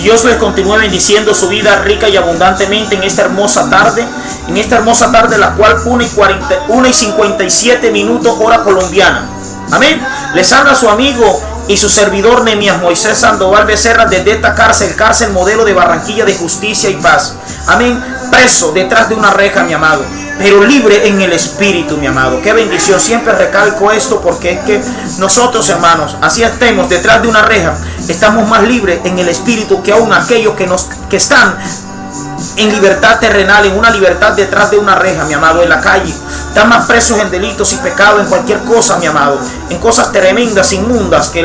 Dios les continúe bendiciendo su vida rica y abundantemente en esta hermosa tarde. En esta hermosa tarde, la cual 1:57 hora colombiana. Amén. Les habla su amigo y su servidor Nehemías Moisés Sandoval Becerra desde esta cárcel modelo de Barranquilla de justicia y paz. Amén. Preso detrás de una reja, mi amado, pero libre en el espíritu, mi amado. Qué bendición. Siempre recalco esto porque es que nosotros, hermanos, así estemos detrás de una reja, estamos más libres en el espíritu que aún aquellos que están en libertad terrenal, en una libertad detrás de una reja, mi amado, en la calle. Están más presos en delitos y pecados, en cualquier cosa, mi amado, en cosas tremendas, inmundas, que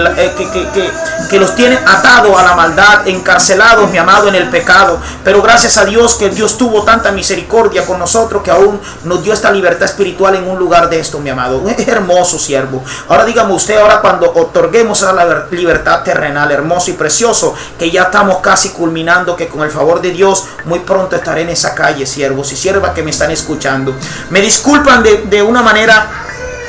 los tienen atados a la maldad, encarcelados, mi amado, en el pecado. Pero gracias a Dios que Dios tuvo tanta misericordia con nosotros que aún nos dio esta libertad espiritual en un lugar de esto, mi amado. Es hermoso, siervo. Ahora dígame usted, ahora cuando otorguemos a la libertad terrenal, hermoso y precioso, que ya estamos casi culminando, que con el favor de Dios muy pronto estaré en esa calle, siervos y siervas que me están escuchando. Me disculpan de una manera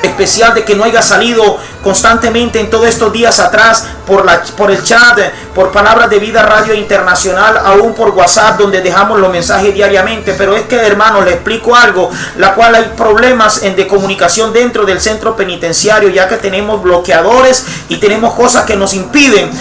especial de que no haya salido constantemente en todos estos días atrás por el chat, por Palabras de Vida Radio Internacional, aún por WhatsApp, donde dejamos los mensajes diariamente. Pero es que, hermanos, les explico algo, la cual hay problemas de comunicación dentro del centro penitenciario, ya que tenemos bloqueadores y tenemos cosas que nos impiden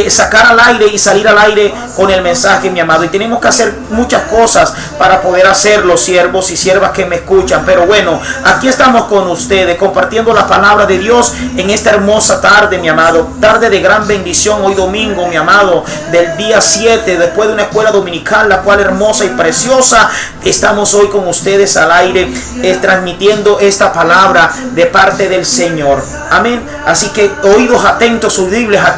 sacar al aire y salir al aire con el mensaje, mi amado, y tenemos que hacer muchas cosas para poder hacerlo, siervos y siervas que me escuchan. Pero bueno, aquí estamos con ustedes compartiendo la palabra de Dios en esta hermosa tarde, mi amado, tarde de gran bendición, hoy domingo, mi amado, del día 7, después de una escuela dominical, la cual hermosa y preciosa, estamos hoy con ustedes al aire, transmitiendo esta palabra de parte del Señor. Amén. Así que oídos atentos, audibles a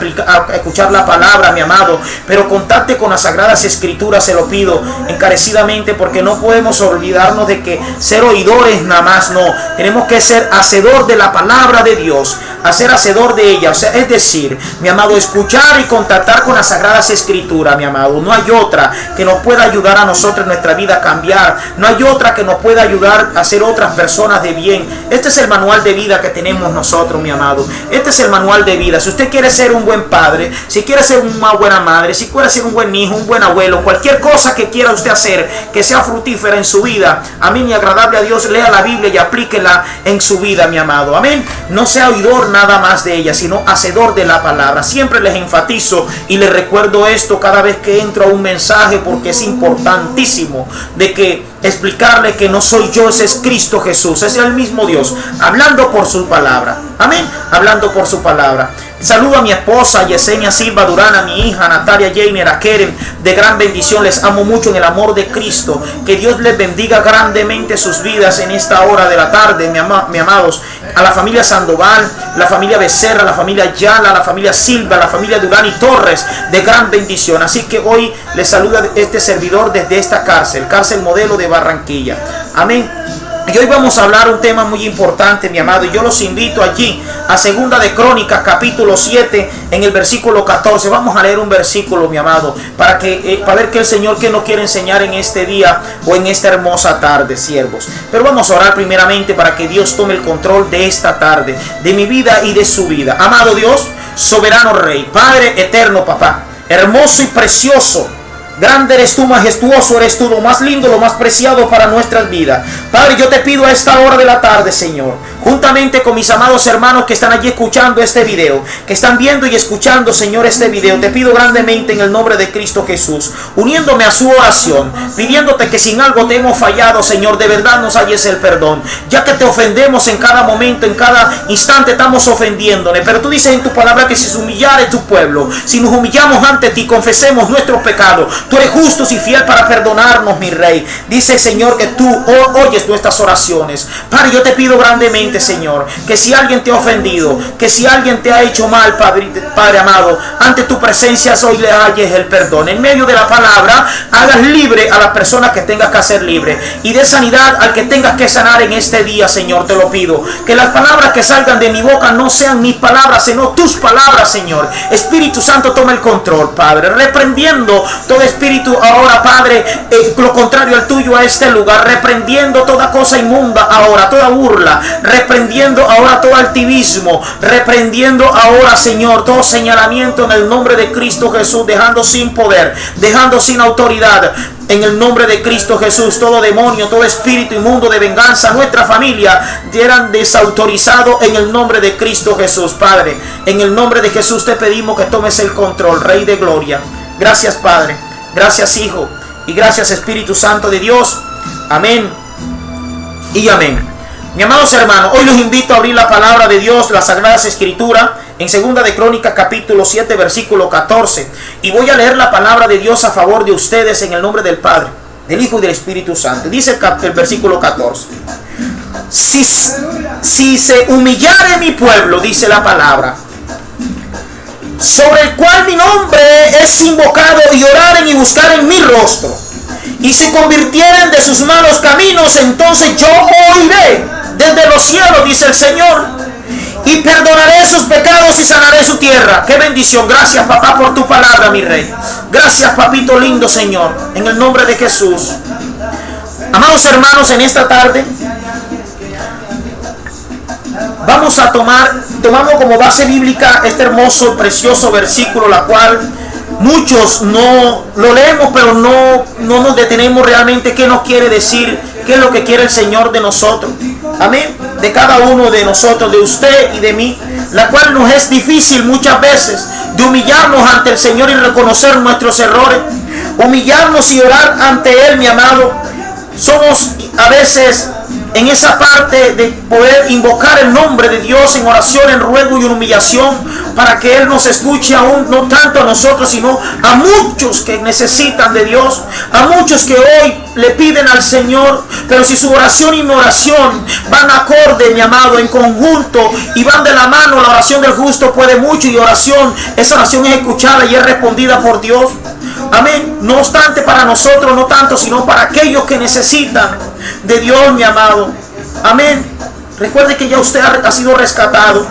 escuchar la palabra, mi amado, pero contacte con las Sagradas Escrituras, se lo pido encarecidamente, porque no podemos olvidarnos de que ser oidores nada más, no, tenemos que ser hacedor de la palabra de Dios, hacer hacedor de ella, o sea, es decir, mi amado, escuchar y contactar con las Sagradas Escrituras, mi amado. No hay otra que nos pueda ayudar a nosotros en nuestra vida a cambiar, no hay otra que nos pueda ayudar a ser otras personas de bien. Este es el manual de vida que tenemos nosotros, mi amado. Este es el manual de vida. Si usted quiere ser un buen padre, si quiere ser una buena madre, si quiere ser un buen hijo, un buen abuelo, cualquier cosa que quiera usted hacer que sea fructífera en su vida, amén, y agradable a Dios, lea la Biblia y aplíquela en su vida, mi amado. Amén. No sea oidor nada más de ella, sino hacedor de la palabra. Siempre les enfatizo y les recuerdo esto cada vez que entro a un mensaje, porque es importantísimo de que explicarle que no soy yo, ese es Cristo Jesús, es el mismo Dios, hablando por su palabra. Amén. Hablando por su palabra. Saludo a mi esposa Yesenia Silva Durán, a mi hija Natalia Jainer, a Keren, de gran bendición. Les amo mucho en el amor de Cristo. Que Dios les bendiga grandemente sus vidas en esta hora de la tarde, mi amados. A la familia Sandoval, la familia Becerra, la familia Yala, la familia Silva, la familia Durán y Torres, de gran bendición. Así que hoy les saluda este servidor desde esta cárcel modelo de Barranquilla. Amén. Y hoy vamos a hablar un tema muy importante, mi amado, y yo los invito allí a Segunda de Crónicas, capítulo 7, en el versículo 14. Vamos a leer un versículo, mi amado, para ver que el Señor que nos quiere enseñar en este día o en esta hermosa tarde, siervos. Pero vamos a orar primeramente para que Dios tome el control de esta tarde, de mi vida y de su vida. Amado Dios, soberano Rey, Padre eterno, Papá, hermoso y precioso, grande eres tú, majestuoso eres tú, lo más lindo, lo más preciado para nuestras vidas. Padre, yo te pido a esta hora de la tarde, Señor, juntamente con mis amados hermanos que están allí escuchando este video, que están viendo y escuchando, Señor, este video, te pido grandemente en el nombre de Cristo Jesús, uniéndome a su oración, pidiéndote que si en algo te hemos fallado, Señor, de verdad nos halles el perdón, ya que te ofendemos en cada momento, en cada instante estamos ofendiéndole. Pero tú dices en tu palabra que si se humillare tu pueblo, si nos humillamos ante ti, confesemos nuestros pecados, tú eres justo y fiel para perdonarnos, mi Rey. Dice, Señor, que tú oyes nuestras oraciones. Padre, yo te pido grandemente, Señor, que si alguien te ha ofendido, que si alguien te ha hecho mal, Padre amado, ante tu presencia hoy le halles el perdón. En medio de la palabra, hagas libre a las personas que tengas que hacer libre, y de sanidad al que tengas que sanar en este día, Señor, te lo pido. Que las palabras que salgan de mi boca no sean mis palabras, sino tus palabras, Señor. Espíritu Santo, toma el control, Padre, reprendiendo todo espíritu espíritu ahora, Padre, lo contrario al tuyo a este lugar, reprendiendo toda cosa inmunda ahora, toda burla, reprendiendo ahora todo altivismo, reprendiendo ahora, Señor, todo señalamiento en el nombre de Cristo Jesús, dejando sin poder, dejando sin autoridad. En el nombre de Cristo Jesús, todo demonio, todo espíritu inmundo de venganza, nuestra familia, eran desautorizados en el nombre de Cristo Jesús, Padre. En el nombre de Jesús te pedimos que tomes el control, Rey de Gloria. Gracias, Padre. Gracias, Hijo. Y gracias, Espíritu Santo de Dios. Amén y amén. Mis amados hermanos, hoy los invito a abrir la palabra de Dios, las Sagradas Escrituras, en 2 de Crónicas capítulo 7 versículo 14, y voy a leer la palabra de Dios a favor de ustedes en el nombre del Padre, del Hijo y del Espíritu Santo. Dice el versículo 14: si se humillare mi pueblo, dice la palabra, sobre el cual mi nombre es invocado, y oraren y buscaren mi rostro, y se convirtieren de sus malos caminos, entonces yo oiré desde los cielos, dice el Señor, y perdonaré sus pecados y sanaré su tierra. ¡Qué bendición! Gracias, papá, por tu palabra, mi rey. Gracias, papito lindo, Señor, en el nombre de Jesús. Amados hermanos, en esta tarde vamos a tomamos como base bíblica este hermoso, precioso versículo, la cual muchos no lo leemos, pero no nos detenemos realmente qué nos quiere decir, qué es lo que quiere el Señor de nosotros. Amén. De cada uno de nosotros, de usted y de mí, la cual nos es difícil muchas veces de humillarnos ante el Señor y reconocer nuestros errores, humillarnos y orar ante Él, mi amado. Somos a veces en esa parte de poder invocar el nombre de Dios en oración, en ruego y en humillación, para que Él nos escuche aún, no tanto a nosotros, sino a muchos que necesitan de Dios, a muchos que hoy le piden al Señor. Pero si su oración y mi oración van acorde, mi amado, en conjunto, y van de la mano, la oración del justo puede mucho, y esa oración es escuchada y es respondida por Dios. Amén. No obstante, para nosotros no tanto, sino para aquellos que necesitan de Dios, mi amado. Amén. Recuerde que ya usted ha sido rescatado.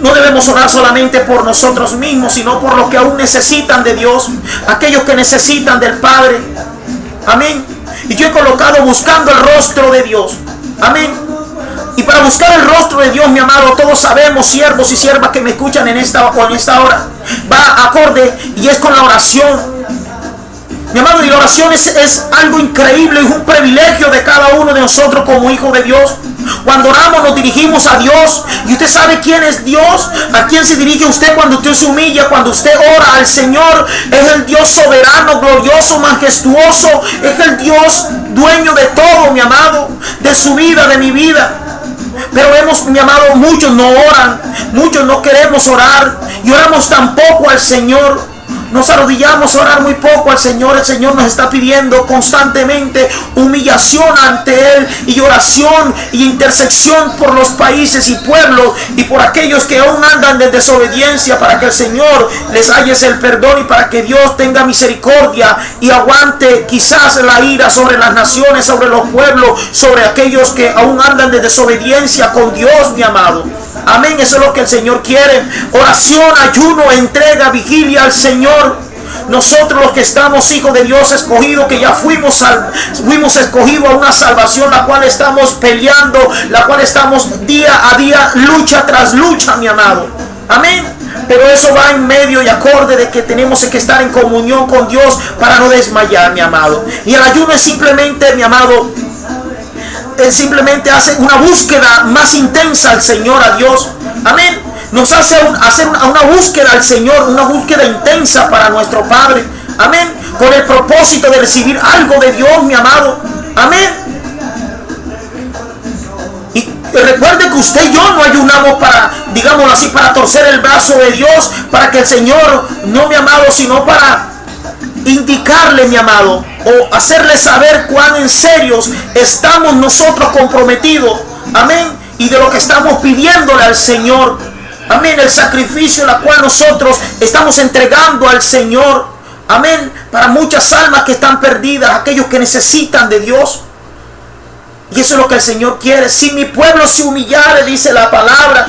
No debemos orar solamente por nosotros mismos, sino por los que aún necesitan de Dios, aquellos que necesitan del Padre. Amén. Y yo he colocado buscando el rostro de Dios. Amén. Y para buscar el rostro de Dios, mi amado, todos sabemos, siervos y siervas que me escuchan en esta hora, va acorde y es con la oración. Mi amado, y la oración es algo increíble, es un privilegio de cada uno de nosotros como hijos de Dios. Cuando oramos nos dirigimos a Dios, y usted sabe quién es Dios, a quién se dirige usted cuando usted se humilla, cuando usted ora al Señor. Es el Dios soberano, glorioso, majestuoso, es el Dios dueño de todo, mi amado, de su vida, de mi vida. Pero vemos, mi amado, muchos no oran, muchos no queremos orar, y oramos tan poco al Señor. Nos arrodillamos a orar muy poco al Señor. El Señor nos está pidiendo constantemente humillación ante Él, y oración y intersección por los países y pueblos y por aquellos que aún andan de desobediencia, para que el Señor les halle el perdón y para que Dios tenga misericordia y aguante quizás la ira sobre las naciones, sobre los pueblos, sobre aquellos que aún andan de desobediencia con Dios, mi amado. Amén. Eso es lo que el Señor quiere. Oración, ayuno, entrega, vigilia al Señor. Nosotros los que estamos hijos de Dios escogidos, que ya fuimos escogidos a una salvación, la cual estamos peleando, la cual estamos día a día, lucha tras lucha, mi amado. Amén. Pero eso va en medio y acorde de que tenemos que estar en comunión con Dios para no desmayar, mi amado. Y el ayuno es simplemente, mi amado, Él simplemente hace una búsqueda más intensa al Señor, a Dios. Amén. Nos hace hacer una búsqueda al Señor, una búsqueda intensa para nuestro Padre. Amén. Con el propósito de recibir algo de Dios, mi amado. Amén. Y recuerde que usted y yo no ayunamos para, digámoslo así, para torcer el brazo de Dios, para que el Señor, no, mi amado, sino para indicarle, mi amado, o hacerle saber cuán en serios estamos nosotros comprometidos. Amén. Y de lo que estamos pidiéndole al Señor. Amén. El sacrificio la cual nosotros estamos entregando al Señor. Amén. Para muchas almas que están perdidas, aquellos que necesitan de Dios. Y eso es lo que el Señor quiere. Si mi pueblo se humillare, dice la palabra,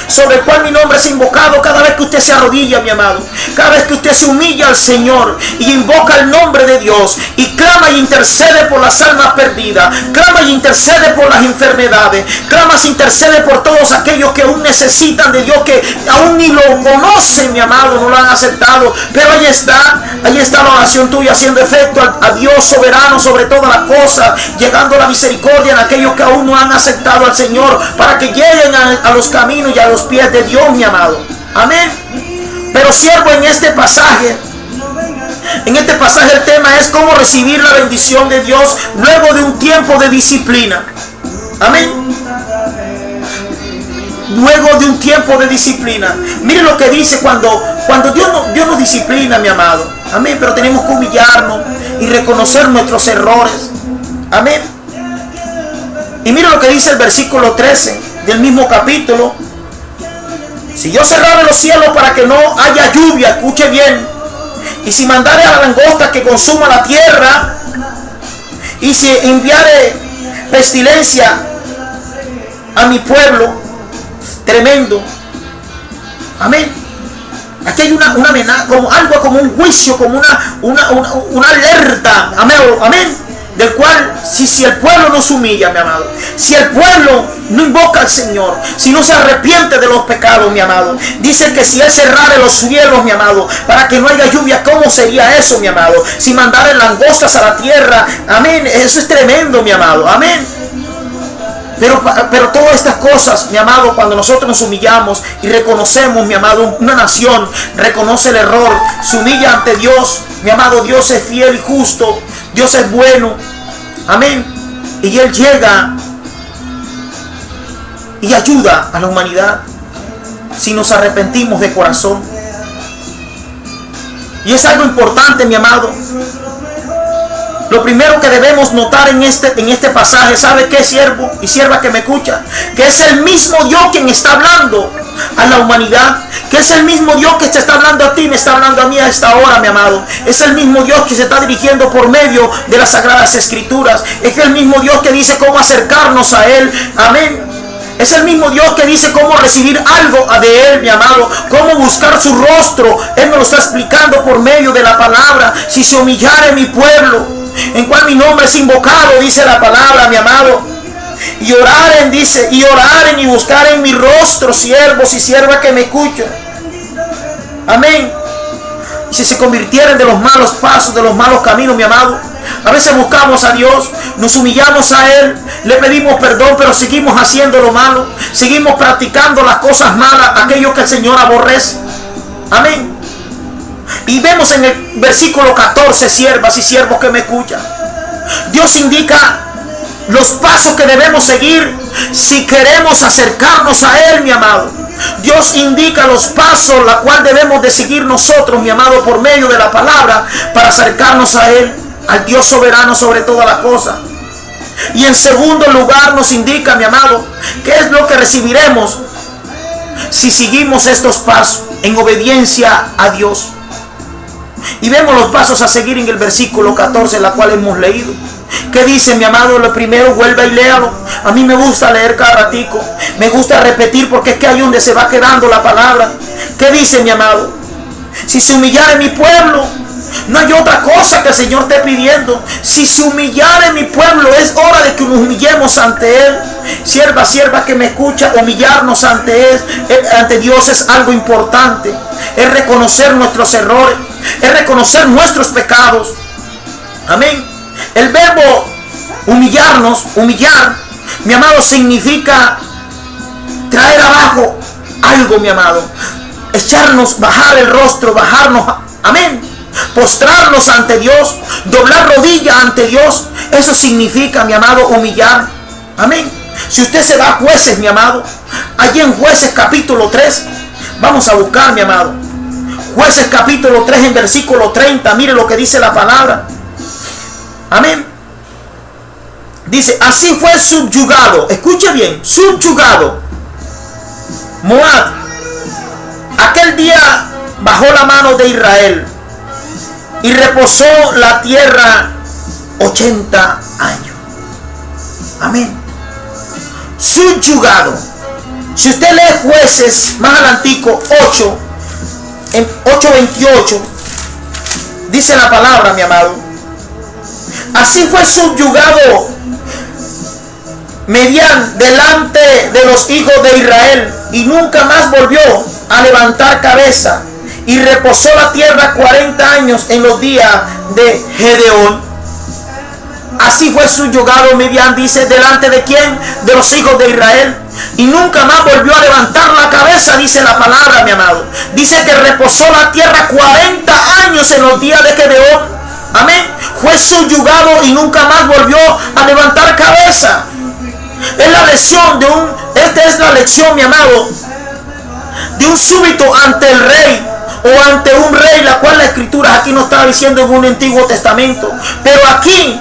sobre el cual mi nombre es invocado. Cada vez que usted se arrodilla, mi amado, cada vez que usted se humilla al Señor y invoca el nombre de Dios y clama y intercede por las almas perdidas, clama y intercede por las enfermedades, clama y intercede por todos aquellos que aún necesitan de Dios, que aún ni lo conocen, mi amado, no lo han aceptado, pero ahí está la oración tuya haciendo efecto a Dios soberano sobre todas las cosas, llegando a la misericordia en aquellos que aún no han aceptado al Señor, para que lleguen a los caminos y a los pies de Dios, mi amado. Amén. Pero siervo, en este pasaje el tema es cómo recibir la bendición de Dios luego de un tiempo de disciplina. Amén. Luego de un tiempo de disciplina. Mire lo que dice cuando Dios nos disciplina, mi amado. Amén. Pero tenemos que humillarnos y reconocer nuestros errores. Amén. Y mire lo que dice el versículo 13 del mismo capítulo. Si yo cerrara los cielos para que no haya lluvia, escuche bien, y si mandare a la langosta que consuma la tierra, y si enviare pestilencia a mi pueblo, tremendo. Amén. Aquí hay una amenaza, como algo, como un juicio, como una alerta. Amén. Amén. Del cual, si el pueblo no se humilla, mi amado, si el pueblo no invoca al Señor, si no se arrepiente de los pecados, mi amado, dice que si Él cerrare los cielos, mi amado, para que no haya lluvia, ¿cómo sería eso, mi amado? Si mandare langostas a la tierra, amén, eso es tremendo, mi amado, amén. Pero todas estas cosas, mi amado, cuando nosotros nos humillamos y reconocemos, mi amado, una nación reconoce el error, se humilla ante Dios, mi amado, Dios es fiel y justo, Dios es bueno, amén, y Él llega y ayuda a la humanidad si nos arrepentimos de corazón. Y es algo importante, mi amado. Lo primero que debemos notar en este pasaje, ¿sabe qué, siervo y sierva que me escucha? Que es el mismo Dios quien está hablando a la humanidad, que es el mismo Dios que te está hablando a ti, me está hablando a mí a esta hora, mi amado. Es el mismo Dios que se está dirigiendo por medio de las Sagradas Escrituras. Es el mismo Dios que dice cómo acercarnos a Él. Amén. Es el mismo Dios que dice cómo recibir algo de Él, mi amado, cómo buscar su rostro. Él nos lo está explicando por medio de la palabra. Si se humillare mi pueblo, en cual mi nombre es invocado, dice la palabra, mi amado, y oraren, dice, y oraren y buscaren mi rostro, siervos y siervas que me escuchan. Amén. Y si se convirtieren de los malos pasos, de los malos caminos, mi amado, a veces buscamos a Dios, nos humillamos a Él, le pedimos perdón, pero seguimos haciendo lo malo, seguimos practicando las cosas malas, aquello que el Señor aborrece. Amén. Y vemos en el versículo 14, siervas y siervos que me escuchan, Dios indica los pasos que debemos seguir si queremos acercarnos a Él, mi amado. Dios indica los pasos la cual debemos de seguir nosotros, mi amado, por medio de la palabra, para acercarnos a Él, al Dios soberano sobre todas las cosas. Y en segundo lugar nos indica, mi amado, qué es lo que recibiremos si seguimos estos pasos en obediencia a Dios. Y vemos los pasos a seguir en el versículo 14, la cual hemos leído. ¿Qué dice, mi amado? Lo primero, vuelva y léalo. A mí me gusta leer cada ratico, me gusta repetir, porque es que hay donde se va quedando la palabra. ¿Qué dice, mi amado? Si se humillare mi pueblo, no hay otra cosa que el Señor esté pidiendo. Si se humillare mi pueblo, es hora de que nos humillemos ante Él. Sierva que me escucha, humillarnos ante Él, ante Dios, es algo importante. Es reconocer nuestros errores, es reconocer nuestros pecados. Amén. El verbo humillarnos, humillar, mi amado, significa traer abajo algo, mi amado. Echarnos, bajar el rostro, bajarnos. Amén. Postrarnos ante Dios, doblar rodilla ante Dios. Eso significa, mi amado, humillar. Amén. Si usted se va a Jueces, mi amado, allí en Jueces capítulo 3, vamos a buscar, mi amado, Jueces capítulo 3 en versículo 30, mire lo que dice la palabra. Amén. Dice, así fue subyugado, escuche bien, subyugado Moab aquel día bajo la mano de Israel, y reposó la tierra 80 años. Amén. Subyugado. Si usted lee Jueces más adelantico 8, en 8:28, dice la palabra, mi amado. Así fue subyugado Medián delante de los hijos de Israel y nunca más volvió a levantar cabeza, y reposó la tierra 40 años en los días de Gedeón. Así fue subyugado Midian, dice, delante de quién, de los hijos de Israel, y nunca más volvió a levantar la cabeza, dice la palabra, mi amado. Dice que reposó la tierra 40 años en los días de Gedeón. Amén. Fue subyugado y nunca más volvió a levantar cabeza. Es la lección esta es la lección, mi amado, de un súbito ante el rey, o ante un rey, la cual la escritura aquí no estaba diciendo en un Antiguo Testamento, pero aquí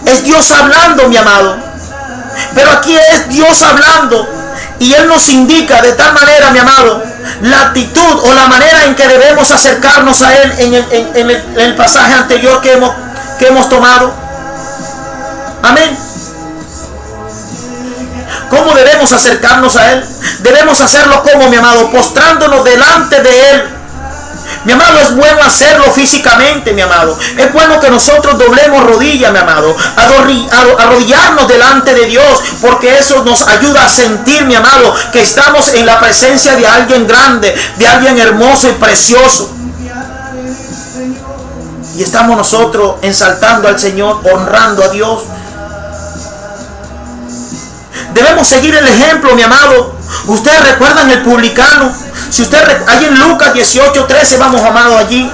es Dios hablando, mi amado. Pero aquí es Dios hablando, y Él nos indica de tal manera, mi amado, la actitud o la manera en que debemos acercarnos a Él en el pasaje anterior que hemos tomado. Amén. ¿Cómo debemos acercarnos a Él? Debemos hacerlo como, mi amado, postrándonos delante de Él. Mi amado, es bueno hacerlo físicamente, mi amado. Es bueno que nosotros doblemos rodillas, mi amado, arrodillarnos delante de Dios, porque eso nos ayuda a sentir, mi amado, que estamos en la presencia de alguien grande, de alguien hermoso y precioso. Y estamos nosotros ensaltando al Señor, honrando a Dios. Debemos seguir el ejemplo, mi amado. Ustedes recuerdan el publicano. Si usted hay en Lucas 18:13, vamos, amado, allí.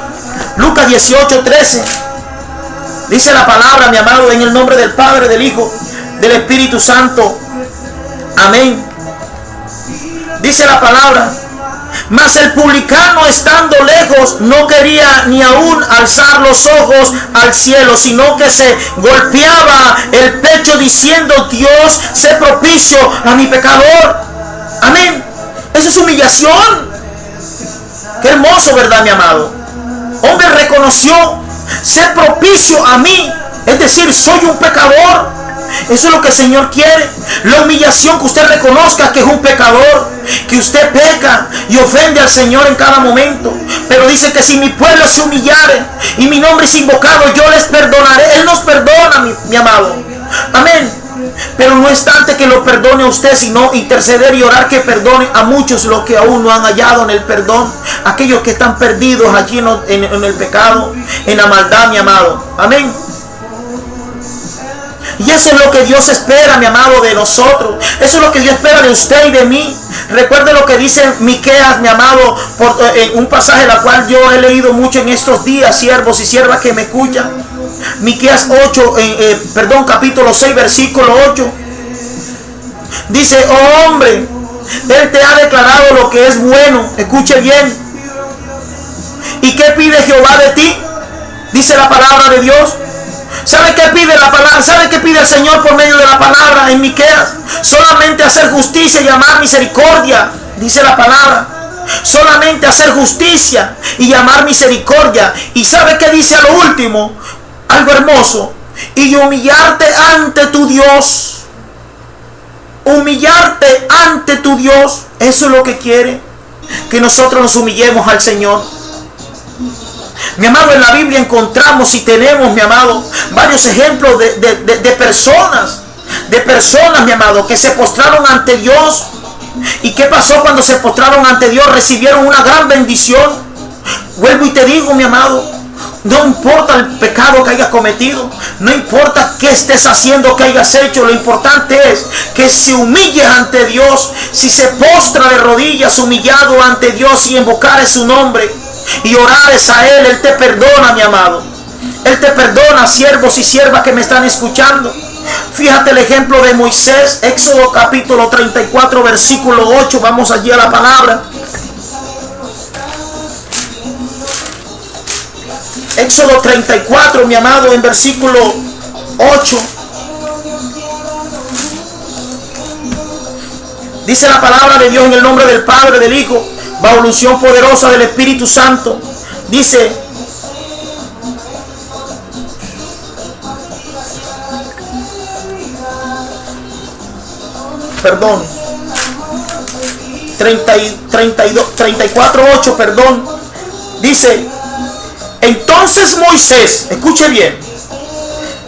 Lucas 18:13. Dice la palabra, mi amado, en el nombre del Padre, del Hijo, del Espíritu Santo. Amén. Dice la palabra: mas el publicano, estando lejos, no quería ni aún alzar los ojos al cielo, sino que se golpeaba el pecho diciendo: Dios, sé propicio a mi pecador. Amén. Eso es humillación. Qué hermoso, ¿verdad, mi amado? Hombre reconoció: sé propicio a mí, es decir, soy un pecador. Eso es lo que el Señor quiere. La humillación, que usted reconozca que es un pecador, que usted peca y ofende al Señor en cada momento. Pero dice que si mi pueblo se humillare y mi nombre es invocado, yo les perdonaré. Él nos perdona, mi amado. Amén. Pero no es tanto que lo perdone a usted, sino interceder y orar que perdone a muchos los que aún no han hallado en el perdón. Aquellos que están perdidos allí en el pecado, en la maldad, mi amado. Amén. Y eso es lo que Dios espera, mi amado, de nosotros. Eso es lo que Dios espera de usted y de mí. Recuerde lo que dice Miqueas, mi amado, en un pasaje la cual yo he leído mucho en estos días, siervos y siervas que me escuchan. Miqueas 8, capítulo 6, versículo 8. Dice: oh hombre, Él te ha declarado lo que es bueno. Escuche bien. ¿Y qué pide Jehová de ti? Dice la palabra de Dios. ¿Sabe qué pide la palabra? ¿Sabe qué pide el Señor por medio de la palabra en Miqueas? Solamente hacer justicia y amar misericordia, dice la palabra. Solamente hacer justicia y amar misericordia. ¿Y sabe qué dice a lo último? Algo hermoso: y humillarte ante tu Dios. Humillarte ante tu Dios. Eso es lo que quiere, que nosotros nos humillemos al Señor. Mi amado, en la Biblia encontramos y tenemos, mi amado, varios ejemplos de personas, mi amado, que se postraron ante Dios. ¿Y qué pasó cuando se postraron ante Dios? Recibieron una gran bendición. Vuelvo y te digo, mi amado, no importa el pecado que hayas cometido, no importa qué estés haciendo, qué hayas hecho, lo importante es que se humilles ante Dios. Si se postra de rodillas humillado ante Dios y invocares su nombre y orares a Él, Él te perdona, mi amado. Él te perdona, siervos y siervas que me están escuchando. Fíjate el ejemplo de Moisés, Éxodo capítulo 34, versículo 8. Vamos allí a la palabra. Éxodo 34, mi amado, en versículo 8. Dice la palabra de Dios en el nombre del Padre, del Hijo, bajo la unción poderosa del Espíritu Santo. Dice: perdón, 34:8, perdón, dice: entonces Moisés, escuche bien,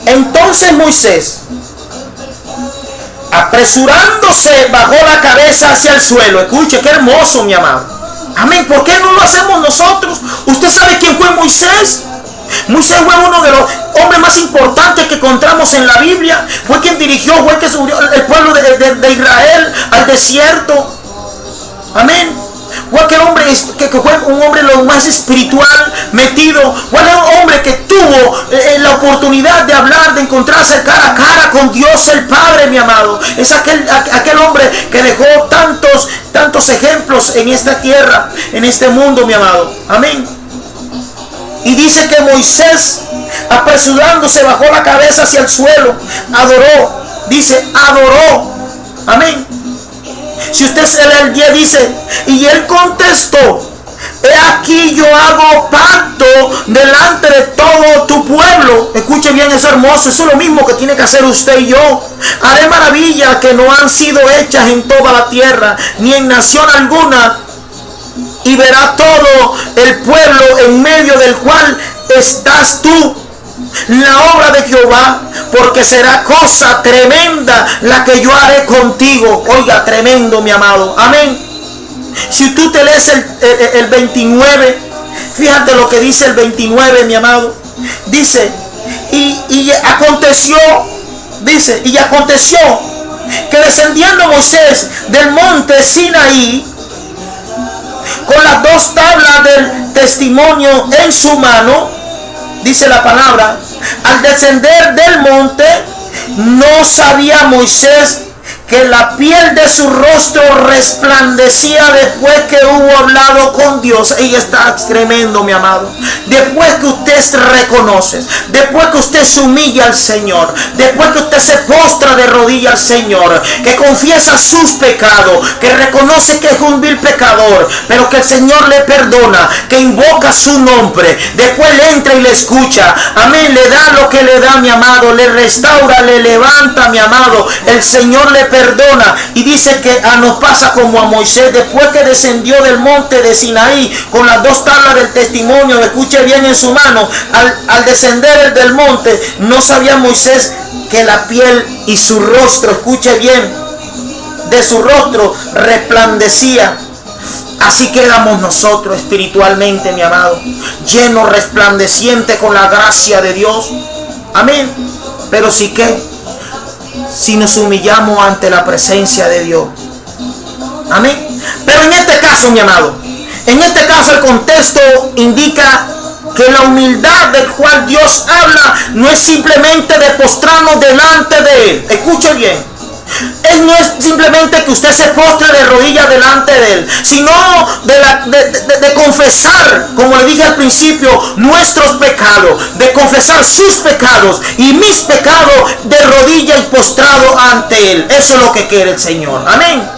entonces Moisés, apresurándose, bajó la cabeza hacia el suelo. Escuche, qué hermoso, mi amado. Amén. ¿Por qué no lo hacemos nosotros? ¿Usted sabe quién fue Moisés? Moisés fue uno de los hombres más importantes que encontramos en la Biblia. Fue quien dirigió, fue que subió el pueblo de Israel al desierto. Amén. Fue aquel hombre que fue un hombre lo más espiritual metido. Fue un hombre que tuvo la oportunidad de hablar, de encontrarse cara a cara con Dios el Padre, mi amado. Es aquel hombre que dejó tantos ejemplos en esta tierra, en este mundo, mi amado. Amén. Y dice que Moisés, apresurándose, bajó la cabeza hacia el suelo, adoró. Dice, adoró. Amén. Si usted se lee el 10, dice: y él contestó: he aquí yo hago pacto delante de todo tu pueblo. Escuche bien, es hermoso. Eso es lo mismo que tiene que hacer usted y yo. Haré maravillas que no han sido hechas en toda la tierra, ni en nación alguna. Y verá todo el pueblo en medio del cual estás tú la obra de Jehová, porque será cosa tremenda la que yo haré contigo. Oiga, tremendo, mi amado. Amén. Si tú te lees el 29, fíjate lo que dice el 29, mi amado. Dice, y aconteció que descendiendo Moisés del monte Sinaí con las 2 tablas del testimonio en su mano, dice la palabra, al descender del monte, no sabía Moisés que la piel de su rostro resplandecía después que hubo hablado con Dios. Y está tremendo, mi amado. Después que usted reconoce, después que usted se humilla al Señor, después que usted se postra de rodillas al Señor, que confiesa sus pecados, que reconoce que es un vil pecador, pero que el Señor le perdona, que invoca su nombre, después le entra y le escucha. Amén. Le da lo que le da, mi amado, le restaura, le levanta, mi amado. El Señor le perdona. Y dice que nos pasa como a Moisés, después que descendió del monte de Sinaí con las 2 tablas del testimonio, escuche bien, en su mano, al descender del monte, no sabía Moisés que la piel y su rostro, escuche bien, de su rostro resplandecía. Así quedamos nosotros espiritualmente, mi amado, llenos, resplandeciente con la gracia de Dios. Amén. Pero sí que si nos humillamos ante la presencia de Dios. Amén. Pero en este caso, mi amado, en este caso el contexto indica que la humildad del cual Dios habla no es simplemente de postrarnos delante de Él. Escuche bien. No es simplemente que usted se postre de rodillas delante de Él, sino de confesar, como le dije al principio, nuestros pecados, de confesar sus pecados y mis pecados de rodilla y postrado ante Él. Eso es lo que quiere el Señor. Amén.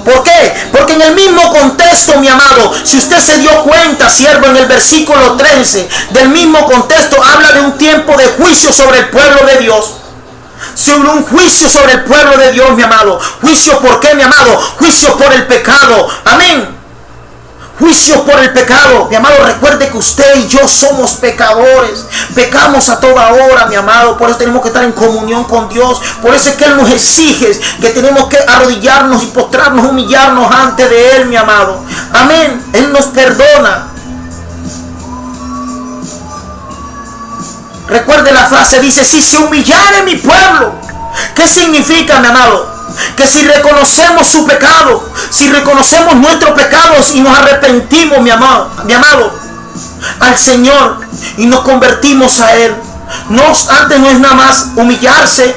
¿Por qué? Porque en el mismo contexto, mi amado, si usted se dio cuenta, siervo, en el versículo 13 del mismo contexto habla de un tiempo de juicio sobre el pueblo de Dios. Sobre un juicio sobre el pueblo de Dios, mi amado. Juicio, ¿por qué, mi amado? Juicio por el pecado. Amén. Juicio por el pecado. Mi amado, recuerde que usted y yo somos pecadores. Pecamos a toda hora, mi amado. Por eso tenemos que estar en comunión con Dios. Por eso es que Él nos exige que tenemos que arrodillarnos y postrarnos, humillarnos ante de Él, mi amado. Amén. Él nos perdona. Recuerde la frase, dice, si se humillare mi pueblo. ¿Qué significa, mi amado? Que si reconocemos su pecado, si reconocemos nuestros pecados y nos arrepentimos, mi amado, al Señor y nos convertimos a Él. Antes no es nada más humillarse.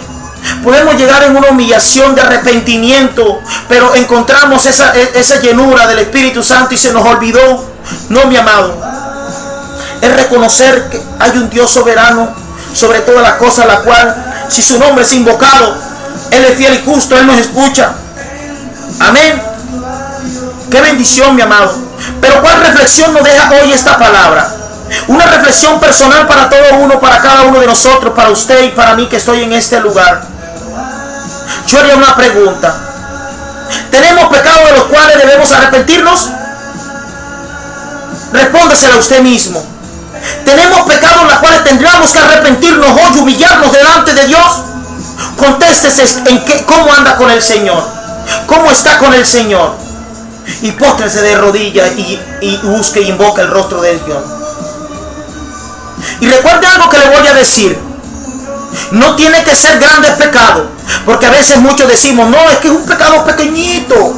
Podemos llegar en una humillación de arrepentimiento, pero encontramos esa llenura del Espíritu Santo y se nos olvidó. No, mi amado. Es reconocer que hay un Dios soberano sobre todas las cosas, la cual, si su nombre es invocado, Él es fiel y justo, Él nos escucha. Amén. Qué bendición, mi amado. Pero ¿cuál reflexión nos deja hoy esta palabra? Una reflexión personal para todo uno, para cada uno de nosotros, para usted y para mí que estoy en este lugar. Yo haría una pregunta. ¿Tenemos pecados de los cuales debemos arrepentirnos? Respóndasela a usted mismo. ¿Tenemos pecados en los cuales tendríamos que arrepentirnos hoy y humillarnos delante de Dios? Contéstese cómo anda con el Señor. ¿Cómo está con el Señor? Y póstrese de rodillas y busque y invoque el rostro de Dios. Y recuerde algo que le voy a decir. No tiene que ser grandes pecados. Porque a veces muchos decimos, no, es que es un pecado pequeñito.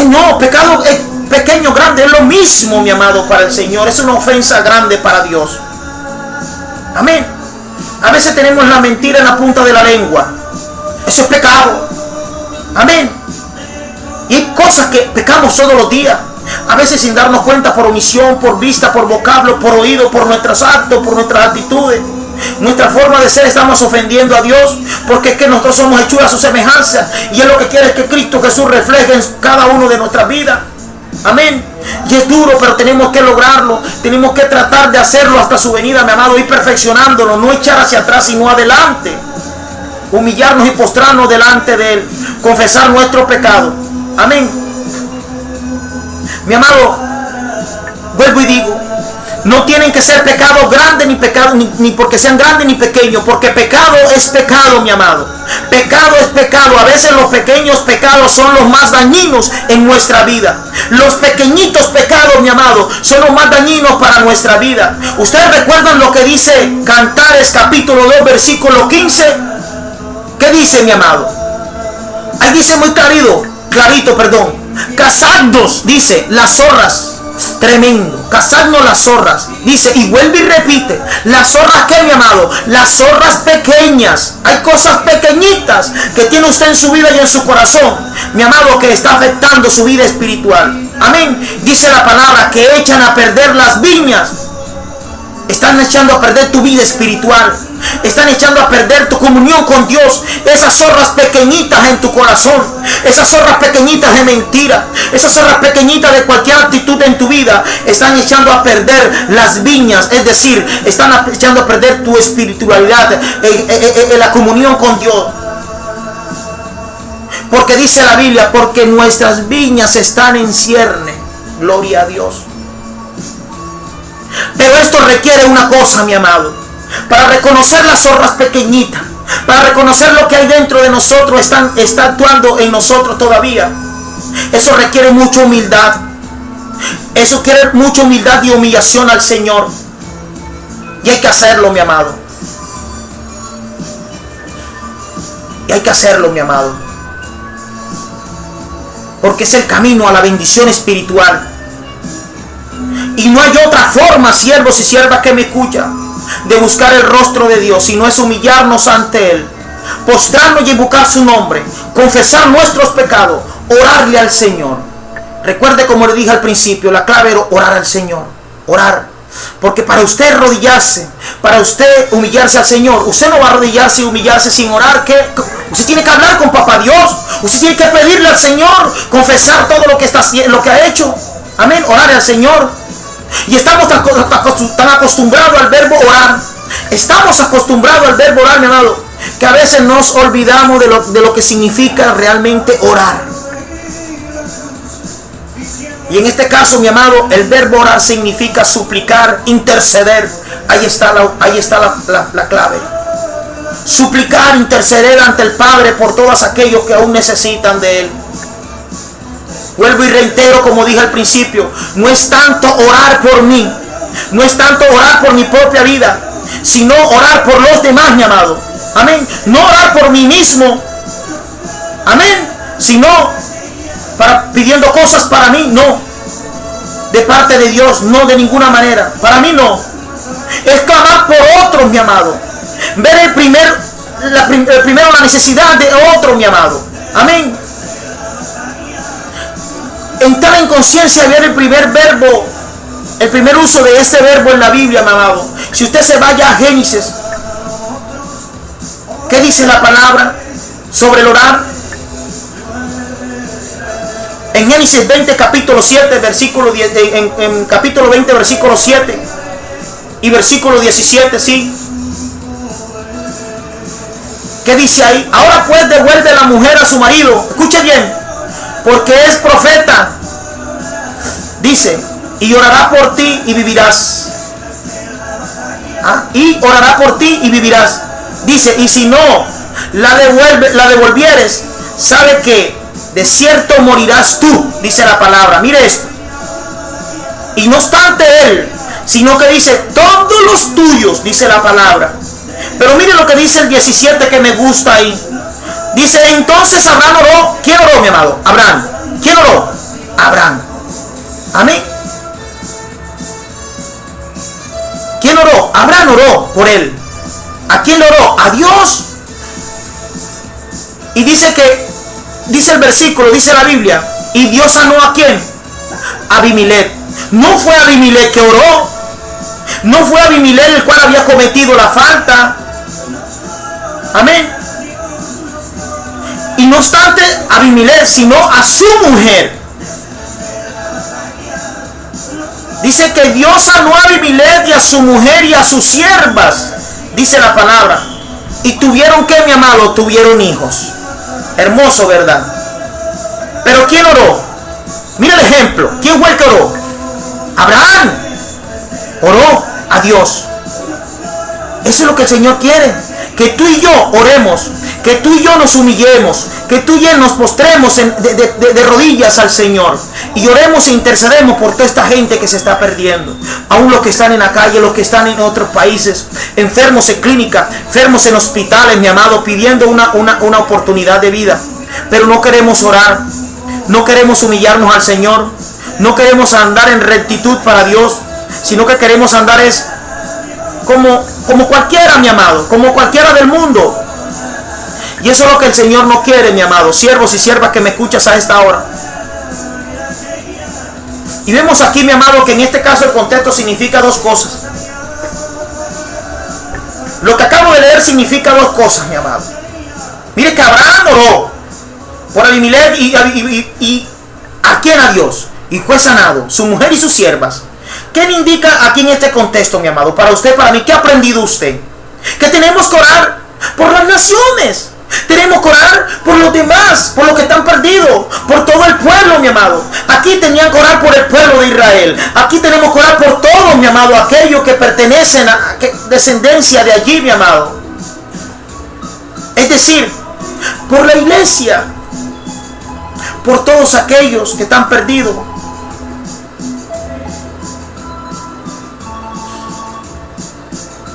No, pecado pequeño, grande, es lo mismo, mi amado, para el Señor. Es una ofensa grande para Dios. Amén. A veces tenemos la mentira en la punta de la lengua. Eso es pecado. Amén. Y hay cosas que pecamos todos los días. A veces sin darnos cuenta, por omisión, por vista, por vocablo, por oído, por nuestros actos, por nuestras actitudes. Nuestra forma de ser, estamos ofendiendo a Dios, porque es que nosotros somos hechura a su semejanza, y Él lo que quiere es que Cristo Jesús refleje en cada uno de nuestras vidas. Amén. Y es duro, pero tenemos que lograrlo. Tenemos que tratar de hacerlo hasta su venida, mi amado, ir perfeccionándolo, no echar hacia atrás sino adelante. Humillarnos y postrarnos delante de Él, confesar nuestros pecados. Amén. Mi amado, vuelvo y digo, no tienen que ser pecados grandes ni porque sean grandes ni pequeños, porque pecado es pecado, mi amado. Pecado es pecado. A veces los pequeños pecados son los más dañinos en nuestra vida. Los pequeñitos pecados, mi amado, son los más dañinos para nuestra vida. ¿Ustedes recuerdan lo que dice Cantares capítulo 2 versículo 15? ¿Qué dice, mi amado? Ahí dice muy clarito, cazadnos, dice, las zorras. Tremendo, cazadnos las zorras. Dice, y vuelve y repite, las zorras, ¿qué, mi amado? Las zorras pequeñas. Hay cosas pequeñitas que tiene usted en su vida y en su corazón, mi amado, que está afectando su vida espiritual. Amén. Dice la palabra que echan a perder las viñas. Están echando a perder tu vida espiritual. Están echando a perder tu comunión con Dios. Esas zorras pequeñitas en tu corazón, esas zorras pequeñitas de mentira, esas zorras pequeñitas de cualquier actitud en tu vida, están echando a perder las viñas. Es decir, están echando a perder tu espiritualidad, la comunión con Dios. Porque dice la Biblia, porque nuestras viñas están en cierne. Gloria a Dios. Pero esto requiere una cosa, mi amado. Para reconocer las zorras pequeñitas, para reconocer lo que hay dentro de nosotros, está actuando en nosotros todavía. Eso requiere mucha humildad. Eso requiere mucha humildad y humillación al Señor. Y hay que hacerlo, mi amado. Y hay que hacerlo, mi amado. Porque es el camino a la bendición espiritual. Y no hay otra forma, siervos y siervas que me escuchan, de buscar el rostro de Dios, sino es humillarnos ante Él, postrarnos y invocar su nombre, confesar nuestros pecados, orarle al Señor. Recuerde, como le dije al principio, la clave era orar al Señor, orar. Porque para usted arrodillarse, para usted humillarse al Señor, usted no va a arrodillarse y humillarse sin orar. ¿Qué? Usted tiene que hablar con Papá Dios, usted tiene que pedirle al Señor, confesar todo lo que ha hecho. Amén, orar al Señor. Y estamos tan acostumbrados al verbo orar. Estamos acostumbrados al verbo orar, mi amado, que a veces nos olvidamos de lo que significa realmente orar. Y en este caso, mi amado, el verbo orar significa suplicar, interceder. Ahí está la clave. Suplicar, interceder ante el Padre por todos aquellos que aún necesitan de Él. Vuelvo y reitero, como dije al principio, no es tanto orar por mí, no es tanto orar por mi propia vida, sino orar por los demás, mi amado. Amén. No orar por mí mismo. Amén. Sino pidiendo cosas para mí, no. De parte de Dios, no, de ninguna manera. Para mí no. Es clamar por otros, mi amado. Ver primero la necesidad de otro, mi amado. Amén. Entrar en conciencia y ver el primer verbo, el primer uso de este verbo en la Biblia, mi amado. Si usted se vaya a Génesis, ¿qué dice la palabra sobre el orar? En Génesis 20, capítulo 7, versículo 10, en capítulo 20, versículo 7 y versículo 17, ¿sí? ¿Qué dice ahí? Ahora pues devuelve la mujer a su marido. Escuche bien, porque es profeta. Dice, y orará por ti y vivirás. Y orará por ti y vivirás. Dice, y si no la devolvieres, sabe que de cierto morirás tú, dice la palabra. Mire esto. Y no obstante él, sino que dice, todos los tuyos, dice la palabra. Pero mire lo que dice el 17 que me gusta ahí. Dice, entonces Abraham oró. ¿Quién oró, mi amado? Abraham. ¿Quién oró? Abraham. Amén. ¿Quién oró? Abraham oró por él. ¿A quién oró? A Dios. Y dice que, dice el versículo, dice la Biblia, y Dios sanó ¿a quién? A Abimelech. No fue Abimelech que oró. No fue Abimelech el cual había cometido la falta. Amén. Y no obstante Abimelech, sino a su mujer. Dice que Dios sanó a Abimelech y a su mujer y a sus siervas. Dice la palabra. Y tuvieron que, mi amado, tuvieron hijos. Hermoso, ¿verdad? Pero ¿quién oró? Mira el ejemplo. ¿Quién fue el que oró? Abraham. Oró a Dios. Eso es lo que el Señor quiere. Que tú y yo oremos. Que tú y yo nos humillemos. Que tú y yo nos postremos de rodillas al Señor. Y oremos e intercedemos por toda esta gente que se está perdiendo. Aún los que están en la calle, los que están en otros países. Enfermos en clínica, enfermos en hospitales, mi amado, pidiendo una oportunidad de vida. Pero no queremos orar. No queremos humillarnos al Señor. No queremos andar en rectitud para Dios. Sino que queremos andar es como cualquiera, mi amado. Como cualquiera del mundo. Y eso es lo que el Señor no quiere, mi amado. Siervos y siervas que me escuchas a esta hora. Y vemos aquí, mi amado, que en este caso el contexto significa dos cosas. Lo que acabo de leer significa dos cosas, mi amado. Mire que Abraham oró por Abimelech y ¿a quién? A Dios. Y fue sanado, su mujer y sus siervas. ¿Qué le indica aquí en este contexto, mi amado? Para usted, para mí, ¿qué ha aprendido usted? Que tenemos que orar por las naciones. Tenemos que orar por los demás, por los que están perdidos, por todo el pueblo, mi amado. Aquí tenían que orar por el pueblo de Israel. Aquí tenemos que orar por todos, mi amado, aquellos que pertenecen a descendencia de allí, mi amado. Es decir, por la iglesia, por todos aquellos que están perdidos.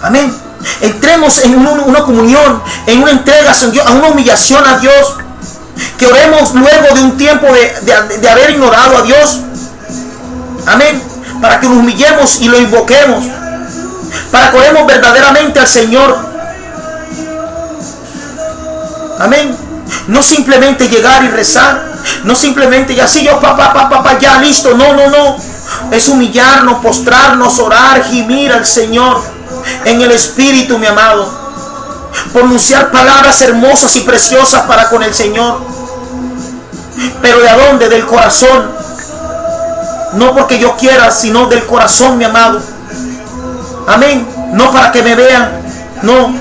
Amén. Entremos en una comunión, en una entrega a Dios, a una humillación a Dios. Que oremos luego de un tiempo de haber ignorado a Dios. Amén. Para que nos humillemos y lo invoquemos. Para que oremos verdaderamente al Señor. Amén. No simplemente llegar y rezar. No simplemente ya sí, yo papá, ya listo. No. Es humillarnos, postrarnos, orar, gimir al Señor. En el Espíritu, mi amado. Pronunciar palabras hermosas y preciosas para con el Señor. Pero ¿de dónde? Del corazón. No porque yo quiera, sino del corazón, mi amado. Amén. No para que me vean. No.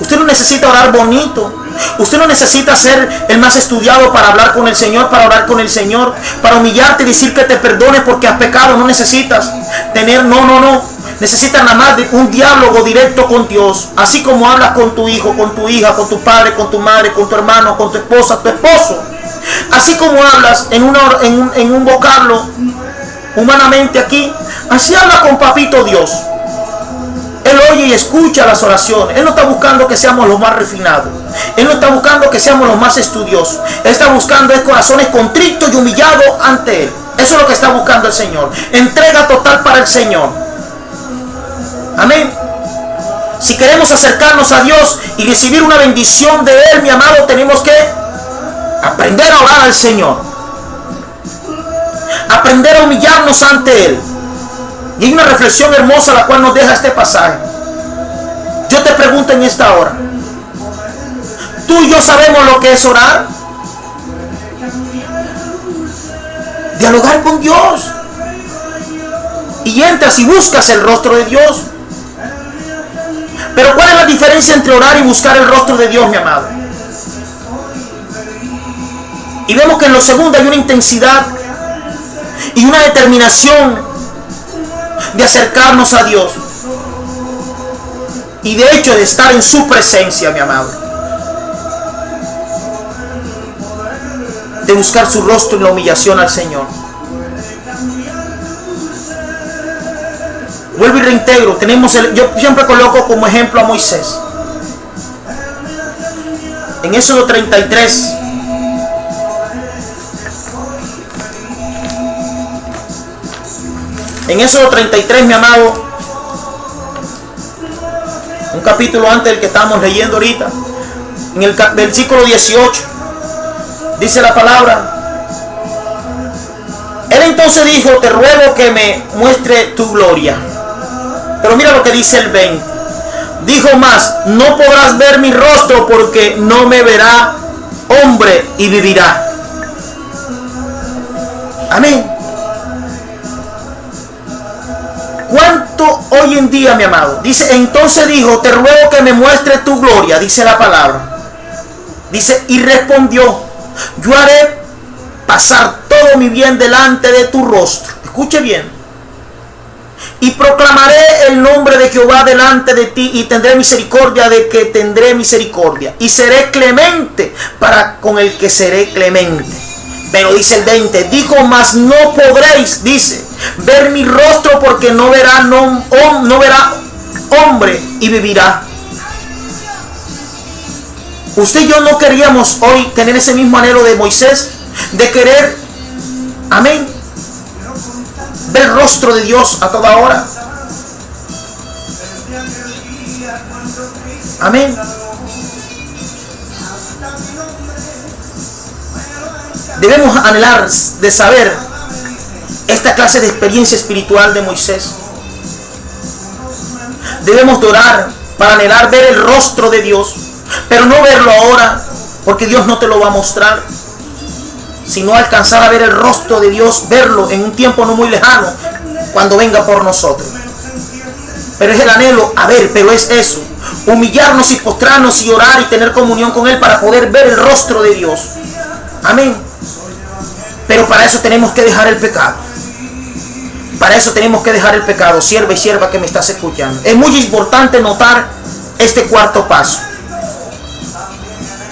Usted no necesita orar bonito. Usted no necesita ser el más estudiado para hablar con el Señor, para orar con el Señor, para humillarte y decir que te perdone porque has pecado. No necesitas tener, no. Necesitas nada más de un diálogo directo con Dios. Así como hablas con tu hijo, con tu hija, con tu padre, con tu madre, con tu hermano, con tu esposa, tu esposo. Así como hablas en un vocablo humanamente aquí. Así habla con Papito Dios. Él oye y escucha las oraciones. Él no está buscando que seamos los más refinados. Él no está buscando que seamos los más estudiosos. Él está buscando corazones contritos y humillados ante Él. Eso es lo que está buscando el Señor. Entrega total para el Señor. Amén. Si queremos acercarnos a Dios y recibir una bendición de Él, mi amado, tenemos que aprender a orar al Señor. Aprender a humillarnos ante Él. Y hay una reflexión hermosa la cual nos deja este pasaje. Yo te pregunto en esta hora. ¿Tú y yo sabemos lo que es orar? Dialogar con Dios. Y entras y buscas el rostro de Dios. Pero ¿cuál es la diferencia entre orar y buscar el rostro de Dios, mi amado? Y vemos que en lo segundo hay una intensidad y una determinación de acercarnos a Dios. Y de hecho de estar en su presencia, mi amado. De buscar su rostro en la humillación al Señor. Vuelvo y reintegro. Yo siempre coloco como ejemplo a Moisés. En Éxodo 33. En Éxodo 33, mi amado, un capítulo antes del que estamos leyendo ahorita, en el versículo 18, dice la palabra: Él entonces dijo, te ruego que me muestre tu gloria. Pero mira lo que dice el 20. Dijo más, no podrás ver mi rostro porque no me verá hombre y vivirá. Amén. ¿Cuánto hoy en día, mi amado? Dice, entonces dijo, te ruego que me muestre tu gloria, dice la palabra. Dice, y respondió, yo haré pasar todo mi bien delante de tu rostro. Escuche bien. Y proclamaré el nombre de Jehová delante de ti, y tendré misericordia de que tendré misericordia, y seré clemente para con el que seré clemente. Pero dice el 20, dijo, mas no podréis, dice, ver mi rostro porque no verá hombre y vivirá. Usted y yo no queríamos hoy tener ese mismo anhelo de Moisés, de querer, amén, ver el rostro de Dios a toda hora. Amén. Debemos anhelar de saber esta clase de experiencia espiritual de Moisés. Debemos de orar para anhelar ver el rostro de Dios, pero no verlo ahora, porque Dios no te lo va a mostrar, sino alcanzar a ver el rostro de Dios, verlo en un tiempo no muy lejano, cuando venga por nosotros. Pero es el anhelo, pero es eso, humillarnos y postrarnos y orar y tener comunión con Él para poder ver el rostro de Dios. Amén. Pero para eso tenemos que dejar el pecado. Para eso tenemos que dejar el pecado, sierva y sierva que me estás escuchando. Es muy importante notar este cuarto paso,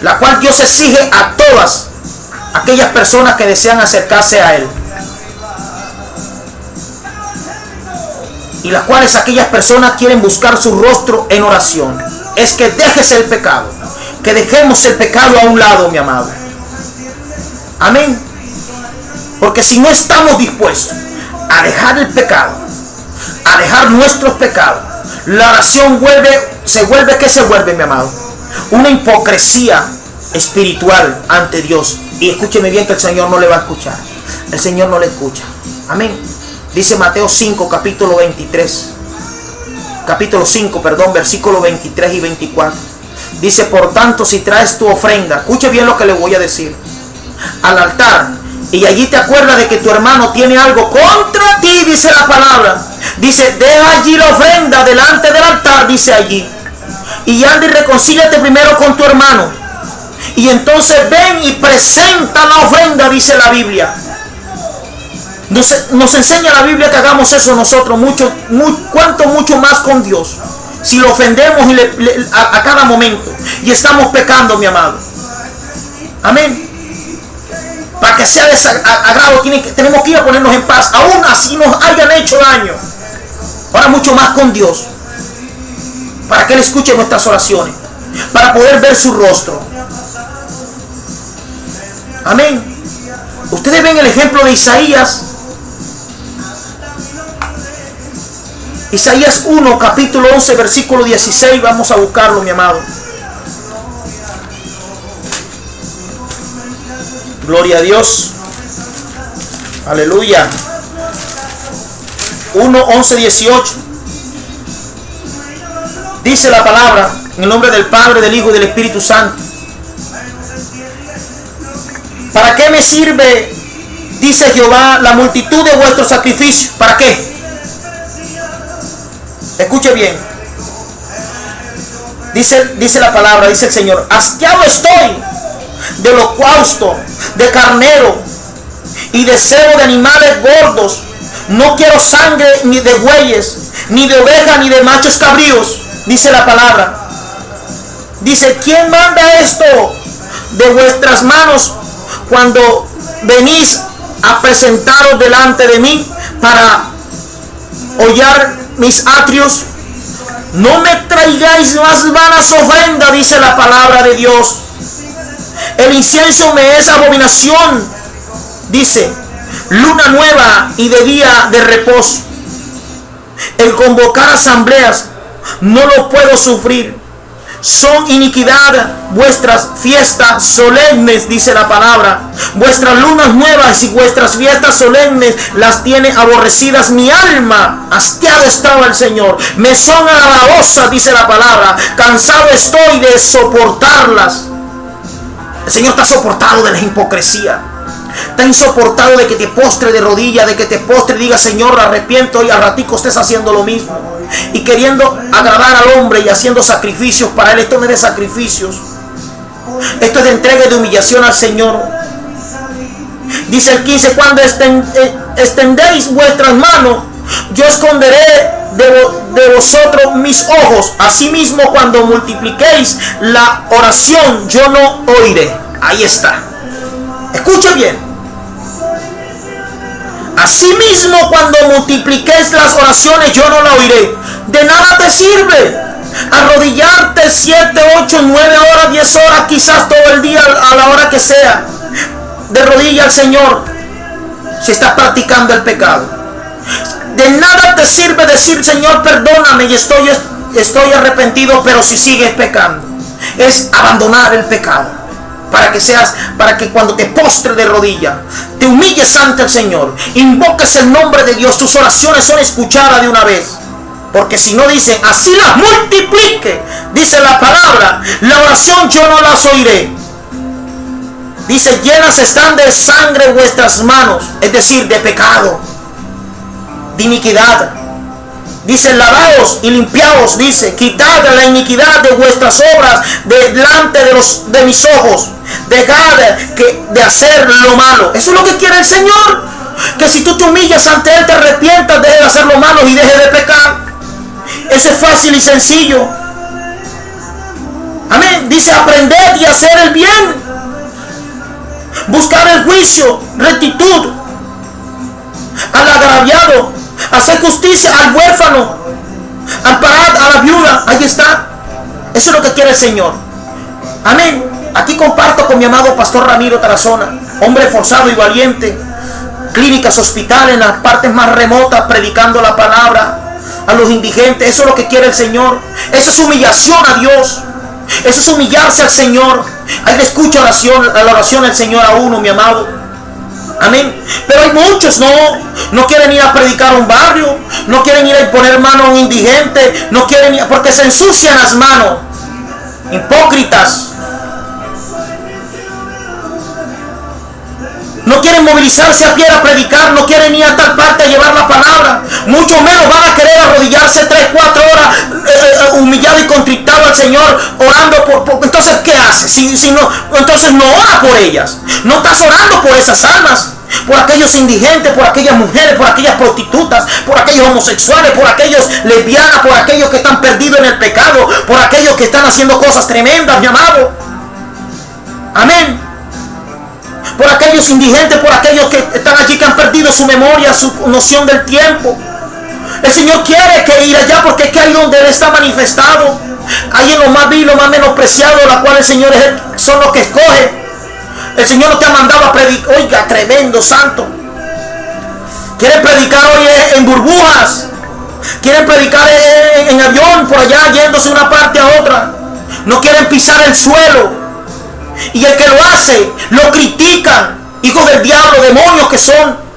la cual Dios exige a todas aquellas personas que desean acercarse a Él. Y las cuales aquellas personas quieren buscar su rostro en oración. Es que dejes el pecado. Que dejemos el pecado a un lado, mi amado. Amén. Porque si no estamos dispuestos a dejar el pecado, a dejar nuestros pecados, la oración se vuelve, mi amado, una hipocresía espiritual ante Dios. Y escúcheme bien que el Señor no le va a escuchar. El Señor no le escucha. Amén. Dice Mateo 5, capítulo 5, versículo 23 y 24. Dice, por tanto, si traes tu ofrenda, escuche bien lo que le voy a decir, al altar, y allí te acuerdas de que tu hermano tiene algo contra ti, dice la palabra. Dice, deja allí la ofrenda delante del altar, dice allí. Y anda y reconcíliate primero con tu hermano. Y entonces ven y presenta la ofrenda, dice la Biblia. Nos enseña la Biblia que hagamos eso nosotros, cuanto mucho más con Dios. Si lo ofendemos a cada momento y estamos pecando, mi amado. Amén. Para que sea desagrado, tenemos que ir a ponernos en paz, aún así nos hayan hecho daño. Ahora mucho más con Dios, para que Él escuche nuestras oraciones, para poder ver su rostro. Amén. Ustedes ven el ejemplo de Isaías. Isaías 1, capítulo 11, versículo 16. Vamos a buscarlo, mi amado. Gloria a Dios. Aleluya. 1, 11, 18. Dice la palabra, en el nombre del Padre, del Hijo y del Espíritu Santo. ¿Para qué me sirve, dice Jehová, la multitud de vuestros sacrificios? ¿Para qué? Escuche bien. Dice la palabra, dice el Señor: hastiado estoy de holocausto, de carnero y de cebo de animales gordos. No quiero sangre ni de bueyes, ni de ovejas, ni de machos cabríos. Dice la palabra. Dice: ¿quién manda esto de vuestras manos cuando venís a presentaros delante de mí para hollar mis atrios? No me traigáis más vanas ofrendas, dice la palabra de Dios. El incienso me es abominación, dice, luna nueva y de día de reposo. El convocar asambleas no lo puedo sufrir. Son iniquidad vuestras fiestas solemnes, dice la palabra. Vuestras lunas nuevas y vuestras fiestas solemnes las tiene aborrecidas mi alma. Hastiado estaba el Señor. Me son agravosas, dice la palabra. Cansado estoy de soportarlas. El Señor está soportado de la hipocresía. Está insoportado de que te postre de rodillas, de que te postre y diga: Señor, arrepiento, y al ratico estés haciendo lo mismo y queriendo agradar al hombre y haciendo sacrificios para él. Esto no es de sacrificios, esto es de entrega y de humillación al Señor. Dice el 15: cuando extendéis vuestras manos, yo esconderé de vosotros mis ojos. Asimismo, cuando multipliquéis la oración, yo no oiré. Ahí está. Escuche bien. Asimismo, cuando multipliques las oraciones, yo no la oiré. De nada te sirve arrodillarte 7, 8, 9 horas, 10 horas, quizás todo el día, a la hora que sea, de rodilla al Señor, si estás practicando el pecado. De nada te sirve decir: Señor, perdóname y estoy arrepentido, pero si sigues pecando. Es abandonar el pecado. Para que cuando te postres de rodilla, te humilles ante el Señor, invoques el nombre de Dios, tus oraciones son escuchadas de una vez. Porque si no, dice: así las multiplique, dice la palabra, la oración yo no las oiré. Dice: llenas están de sangre vuestras manos, es decir, de pecado, de iniquidad. Dice: lavaos y limpiaos, dice, quitad la iniquidad de vuestras obras delante de mis ojos. Dejad de hacer lo malo. Eso es lo que quiere el Señor. Que si tú te humillas ante Él, te arrepientas, dejes de hacer lo malo y dejes de pecar. Eso es fácil y sencillo. Amén. Dice: aprended y hacer el bien. Buscar el juicio, rectitud al agraviado, hacer justicia al huérfano, amparad a la viuda. Ahí está. Eso es lo que quiere el Señor. Amén. Aquí comparto con mi amado pastor Ramiro Tarazona, hombre esforzado y valiente. Clínicas, hospitales, en las partes más remotas, predicando la palabra a los indigentes. Eso es lo que quiere el Señor. Eso es humillación a Dios. Eso es humillarse al Señor. Ahí le escucho la oración del Señor a uno, mi amado. Amén. Pero hay muchos no quieren ir a predicar a un barrio, no quieren ir a poner mano a un indigente, no quieren ir, porque se ensucian las manos. Hipócritas. No quieren movilizarse a pie a predicar, no quieren ir a tal parte a llevar la palabra. Mucho menos van a querer arrodillarse 3, 4 horas humillado y contristado al Señor, orando por entonces, ¿qué hace? Si no, entonces no ora por ellas. No estás orando por esas almas, por aquellos indigentes, por aquellas mujeres, por aquellas prostitutas, por aquellos homosexuales, por aquellos lesbianas, por aquellos que están perdidos en el pecado, por aquellos que están haciendo cosas tremendas, mi amado. Amén. Por aquellos indigentes, por aquellos que están allí, que han perdido su memoria, su noción del tiempo. El Señor quiere que ir allá, porque es que ahí donde Él está manifestado, ahí en lo más vil, lo más menospreciado, la cual el Señor son los que escoge. El Señor no te ha mandado a predicar. Oiga, tremendo, santo. Quieren predicar hoy en burbujas. Quieren predicar en avión, por allá, yéndose de una parte a otra. No quieren pisar el suelo. Y el que lo hace, lo critican. Hijos del diablo, demonios que son.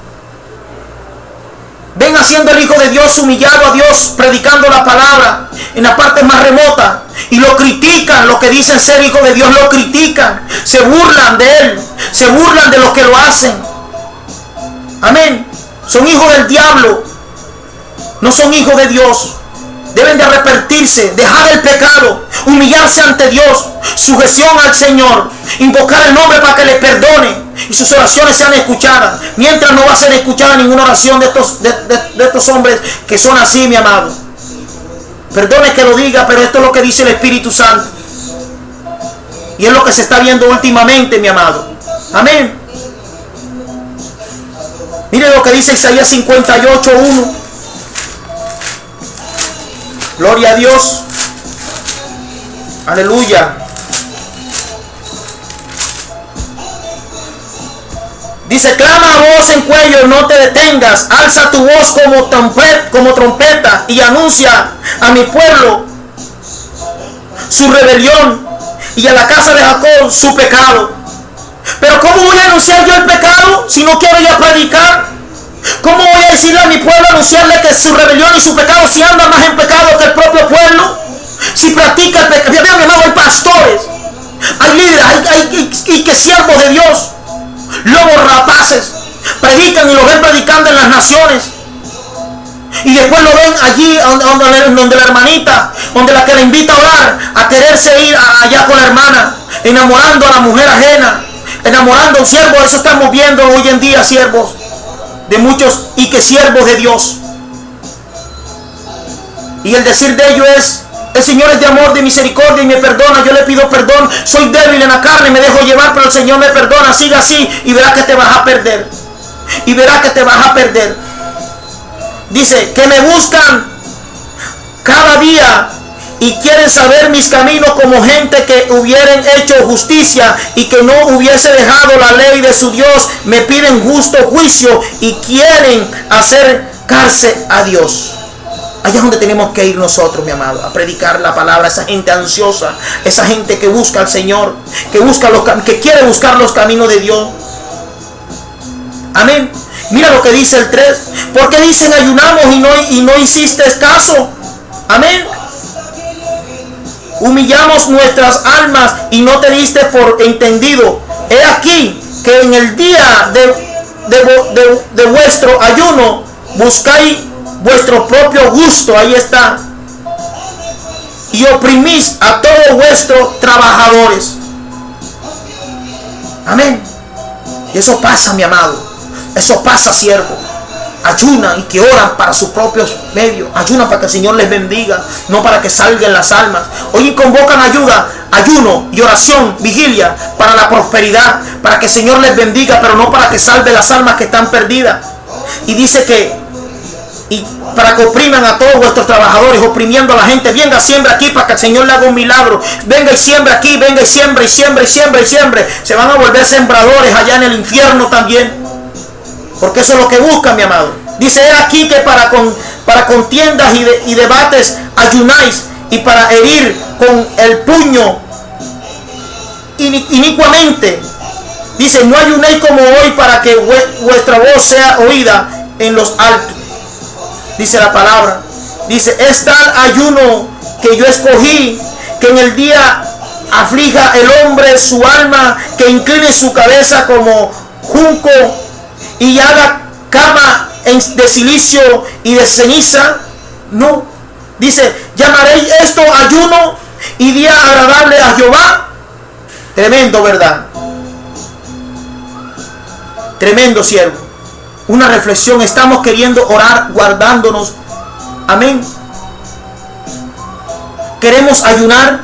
Ven haciendo el Hijo de Dios humillado a Dios, predicando la palabra en la parte más remota, y lo critican. Lo que dicen ser Hijo de Dios lo critican, se burlan de Él, se burlan de los que lo hacen. Amén. Son hijos del diablo, no son hijos de Dios. Deben de arrepentirse, dejar el pecado, humillarse ante Dios, sujeción al Señor, invocar el nombre para que les perdone y sus oraciones sean escuchadas. Mientras no va a ser escuchada ninguna oración de estos hombres que son así, mi amado. Perdone que lo diga, pero esto es lo que dice el Espíritu Santo. Y es lo que se está viendo últimamente, mi amado. Amén. Mire lo que dice Isaías 58:1. Gloria a Dios. Aleluya. Dice, clama a voz en cuello, no te detengas. Alza tu voz como trompeta y anuncia a mi pueblo su rebelión y a la casa de Jacob su pecado. Pero ¿cómo voy a anunciar yo el pecado si no quiero ya predicar? ¿Cómo voy a decirle a mi pueblo, anunciarle que su rebelión y su pecado, si anda más en pecado que el propio pueblo? Si practica el pecado. Vean, mi hermano, hay pastores, hay líderes, hay que siervos de Dios, lobos rapaces, predican y lo ven predicando en las naciones. Y después lo ven allí donde la hermanita, donde la que le invita a orar, a quererse ir allá con la hermana, enamorando a la mujer ajena, enamorando a un siervo. Eso estamos viendo hoy en día, siervos de muchos y que siervos de Dios. Y el decir de ellos es: el Señor es de amor, de misericordia y me perdona. Yo le pido perdón, soy débil en la carne, me dejo llevar, pero el Señor me perdona. Siga así y verá que te vas a perder. Y verá que te vas a perder. Dice que me buscan cada día y quieren saber mis caminos, como gente que hubieran hecho justicia y que no hubiese dejado la ley de su Dios. Me piden justo juicio y quieren acercarse a Dios. Allá es donde tenemos que ir nosotros, mi amado, a predicar la palabra. Esa gente ansiosa, esa gente que busca al Señor, que quiere buscar los caminos de Dios. Amén. Mira lo que dice el 3. ¿Por qué dicen ayunamos y no hiciste caso? Amén. Humillamos nuestras almas y no te diste por entendido. He aquí que en el día de vuestro ayuno buscáis vuestro propio gusto. Ahí está. Y oprimís a todos vuestros trabajadores. Amén. Y eso pasa, mi amado. Eso pasa, siervo. Ayunan y que oran para sus propios medios. Ayunan para que el Señor les bendiga, no para que salgan las almas. Hoy convocan ayuno y oración, vigilia para la prosperidad, para que el Señor les bendiga, pero no para que salve las almas que están perdidas. Y dice que para que opriman a todos vuestros trabajadores, oprimiendo a la gente. Venga, siembra aquí para que el Señor le haga un milagro. Venga y siembra aquí, venga y siembra y siembra y siembra y siembra. Se van a volver sembradores allá en el infierno también. Porque eso es lo que buscan, mi amado. Dice aquí que para contiendas y debates ayunáis, y para herir con el puño inicuamente. Dice, no ayunéis como hoy para que vuestra voz sea oída en los altos. Dice la palabra. Dice, es tal ayuno que yo escogí, que en el día aflija el hombre su alma, que incline su cabeza como junco y haga cama de silicio y de ceniza. No. Dice, llamaréis esto ayuno y día agradable a Jehová. Tremendo, ¿verdad? Tremendo, siervo. Una reflexión. Estamos queriendo orar guardándonos. Amén. Queremos ayunar.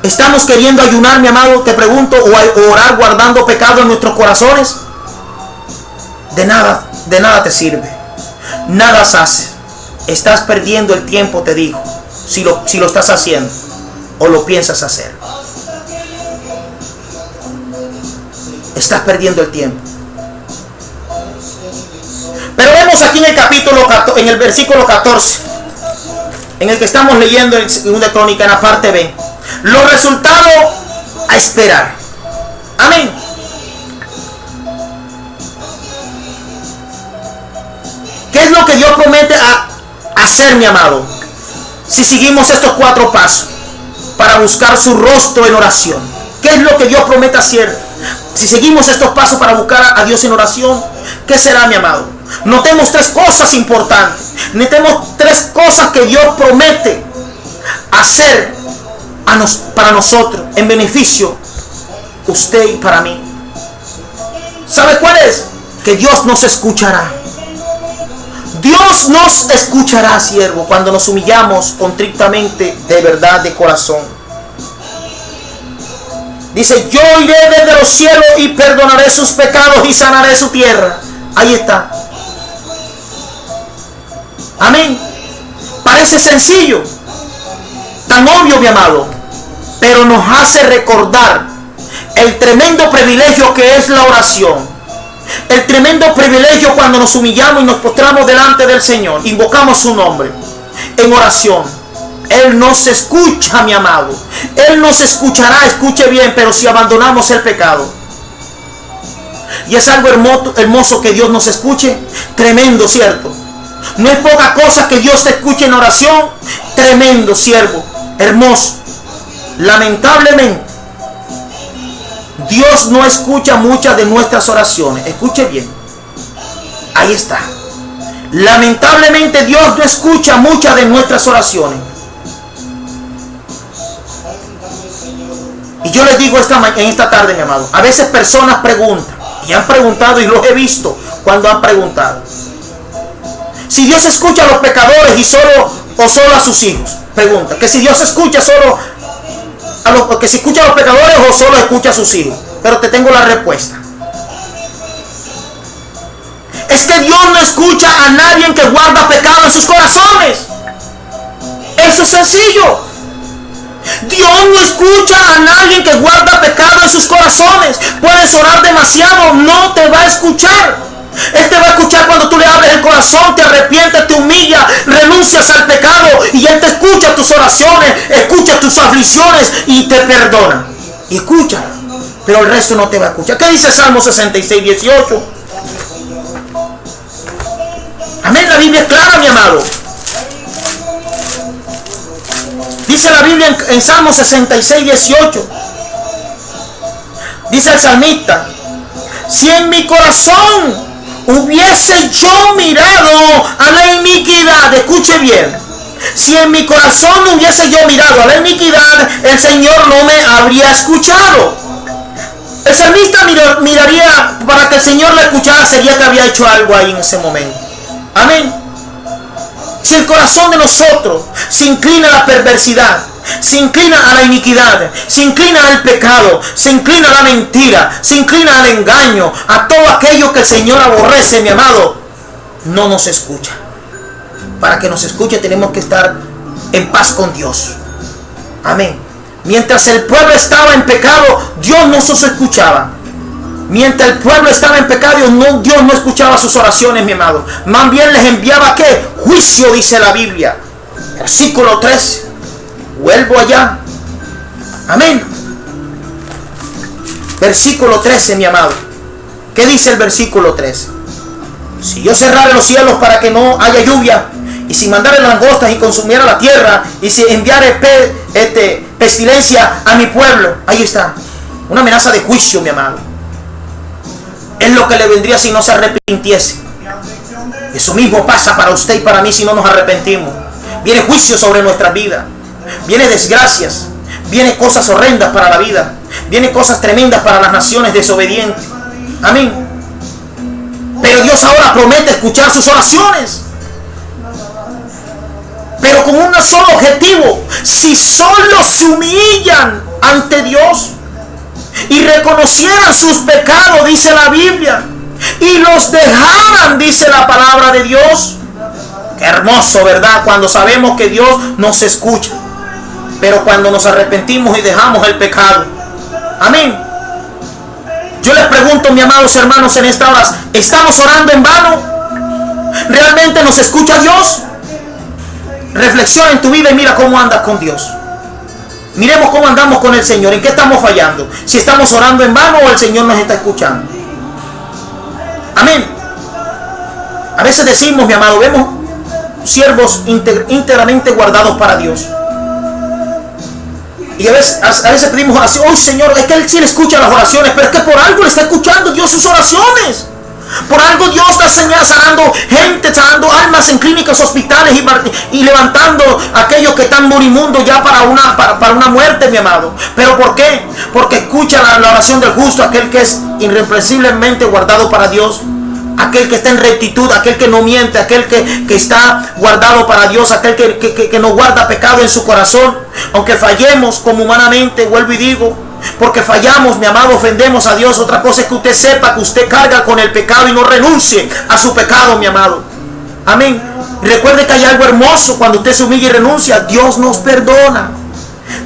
Estamos queriendo ayunar, mi amado, te pregunto, o orar guardando pecado en nuestros corazones. De nada te sirve. Nada se hace. Estás perdiendo el tiempo, te digo, si lo estás haciendo o lo piensas hacer. Estás perdiendo el tiempo. Pero vemos aquí en el capítulo 14, en el versículo 14, en el que estamos leyendo en 2 Crónicas, en la parte B, los resultados a esperar. Amén. ¿Qué es lo que Dios promete a hacer, mi amado? Si seguimos estos 4 pasos para buscar su rostro en oración. ¿Qué es lo que Dios promete hacer? Si seguimos estos pasos para buscar a Dios en oración, ¿qué será, mi amado? Notemos tres cosas importantes. Notemos tres cosas que Dios promete hacer para nosotros, en beneficio usted y para mí. ¿Sabe cuál es? Que Dios nos escuchará. Dios nos escuchará, siervo, cuando nos humillamos contritamente, de verdad, de corazón. Dice, yo iré desde los cielos y perdonaré sus pecados y sanaré su tierra. Ahí está. Amén. Parece sencillo, tan obvio, mi amado, pero nos hace recordar el tremendo privilegio que es la oración. El tremendo privilegio cuando nos humillamos y nos postramos delante del Señor, invocamos su nombre en oración. Él nos escucha, mi amado. Él nos escuchará, escuche bien, pero si abandonamos el pecado. Y es algo hermoso que Dios nos escuche. Tremendo, ¿cierto? No es poca cosa que Dios te escuche en oración. Tremendo, siervo. Hermoso. Lamentablemente, Dios no escucha muchas de nuestras oraciones. Escuche bien. Ahí está. Lamentablemente Dios no escucha muchas de nuestras oraciones. Y yo les digo en esta tarde, mi amado, a veces personas preguntan, y han preguntado, y los he visto cuando han preguntado, si Dios escucha a los pecadores y solo a sus hijos. Pregunta, que si Dios escucha solo que si escucha a los pecadores o solo escucha a sus hijos. Pero te tengo la respuesta. Es que Dios no escucha a nadie que guarda pecado en sus corazones. Eso es sencillo. Dios no escucha a nadie que guarda pecado en sus corazones. Puedes orar demasiado, no te va a escuchar. Él te va a escuchar cuando tú le abres el corazón, te arrepientes, te humillas, renuncias al pecado, y Él te escucha tus oraciones, escucha tus aflicciones y te perdona. Y escucha, pero el resto no te va a escuchar. ¿Qué dice Salmo 66, 18? Amén, la Biblia es clara, mi amado. Dice la Biblia en Salmo 66, 18. Dice el salmista, si en mi corazón hubiese yo mirado a la iniquidad, escuche bien, si en mi corazón hubiese yo mirado a la iniquidad, el Señor no me habría escuchado. El salmista miraría, para que el Señor le escuchara, sería que había hecho algo ahí en ese momento. Amén. Si el corazón de nosotros se inclina a la perversidad, se inclina a la iniquidad, se inclina al pecado, se inclina a la mentira, se inclina al engaño, a todo aquello que el Señor aborrece, mi amado, no nos escucha. Para que nos escuche tenemos que estar en paz con Dios. Amén. Mientras el pueblo estaba en pecado, Dios no se escuchaba. Mientras el pueblo estaba en pecado, Dios no escuchaba sus oraciones, mi amado. Más bien les enviaba, ¿qué? Juicio, dice la Biblia. Versículo 13. Vuelvo allá. Amén. Versículo 13, mi amado. ¿Qué dice el versículo 13? Si yo cerrara los cielos para que no haya lluvia, y si mandara langostas y consumiera la tierra, y si enviara pestilencia a mi pueblo. Ahí está. Una amenaza de juicio, mi amado. Es lo que le vendría si no se arrepintiese. Eso mismo pasa para usted y para mí si no nos arrepentimos. Viene juicio sobre nuestra vida. Viene desgracias. Viene cosas horrendas para la vida. Viene cosas tremendas para las naciones desobedientes. Amén. Pero Dios ahora promete escuchar sus oraciones. Pero con un solo objetivo. Si solo se humillan ante Dios y reconocieran sus pecados, dice la Biblia, y los dejaran, dice la palabra de Dios. Qué hermoso, ¿verdad? Cuando sabemos que Dios nos escucha. Pero cuando nos arrepentimos y dejamos el pecado. Amén. Yo les pregunto, mis amados hermanos, en esta hora, ¿estamos orando en vano? ¿Realmente nos escucha Dios? Reflexiona en tu vida y mira cómo andas con Dios. Miremos cómo andamos con el Señor. ¿En qué estamos fallando? Si estamos orando en vano o el Señor nos está escuchando. Amén. A veces decimos, mi amado, vemos siervos íntegramente guardados para Dios. Y a veces pedimos oración. Oh Señor, es que Él sí le escucha las oraciones, pero es que por algo le está escuchando Dios sus oraciones. Por algo Dios está sanando gente, sanando almas en clínicas, hospitales y levantando a aquellos que están moribundos ya para una muerte, mi amado. ¿Pero por qué? Porque escucha la oración del justo, aquel que es irreprensiblemente guardado para Dios, aquel que está en rectitud, aquel que no miente, aquel que está guardado para Dios, aquel que no guarda pecado en su corazón. Aunque fallemos como humanamente, vuelvo y digo, porque fallamos, mi amado, ofendemos a Dios. Otra cosa es que usted sepa que usted carga con el pecado y no renuncie a su pecado, mi amado. Amén. Y recuerde que hay algo hermoso cuando usted se humilla y renuncia. Dios nos perdona.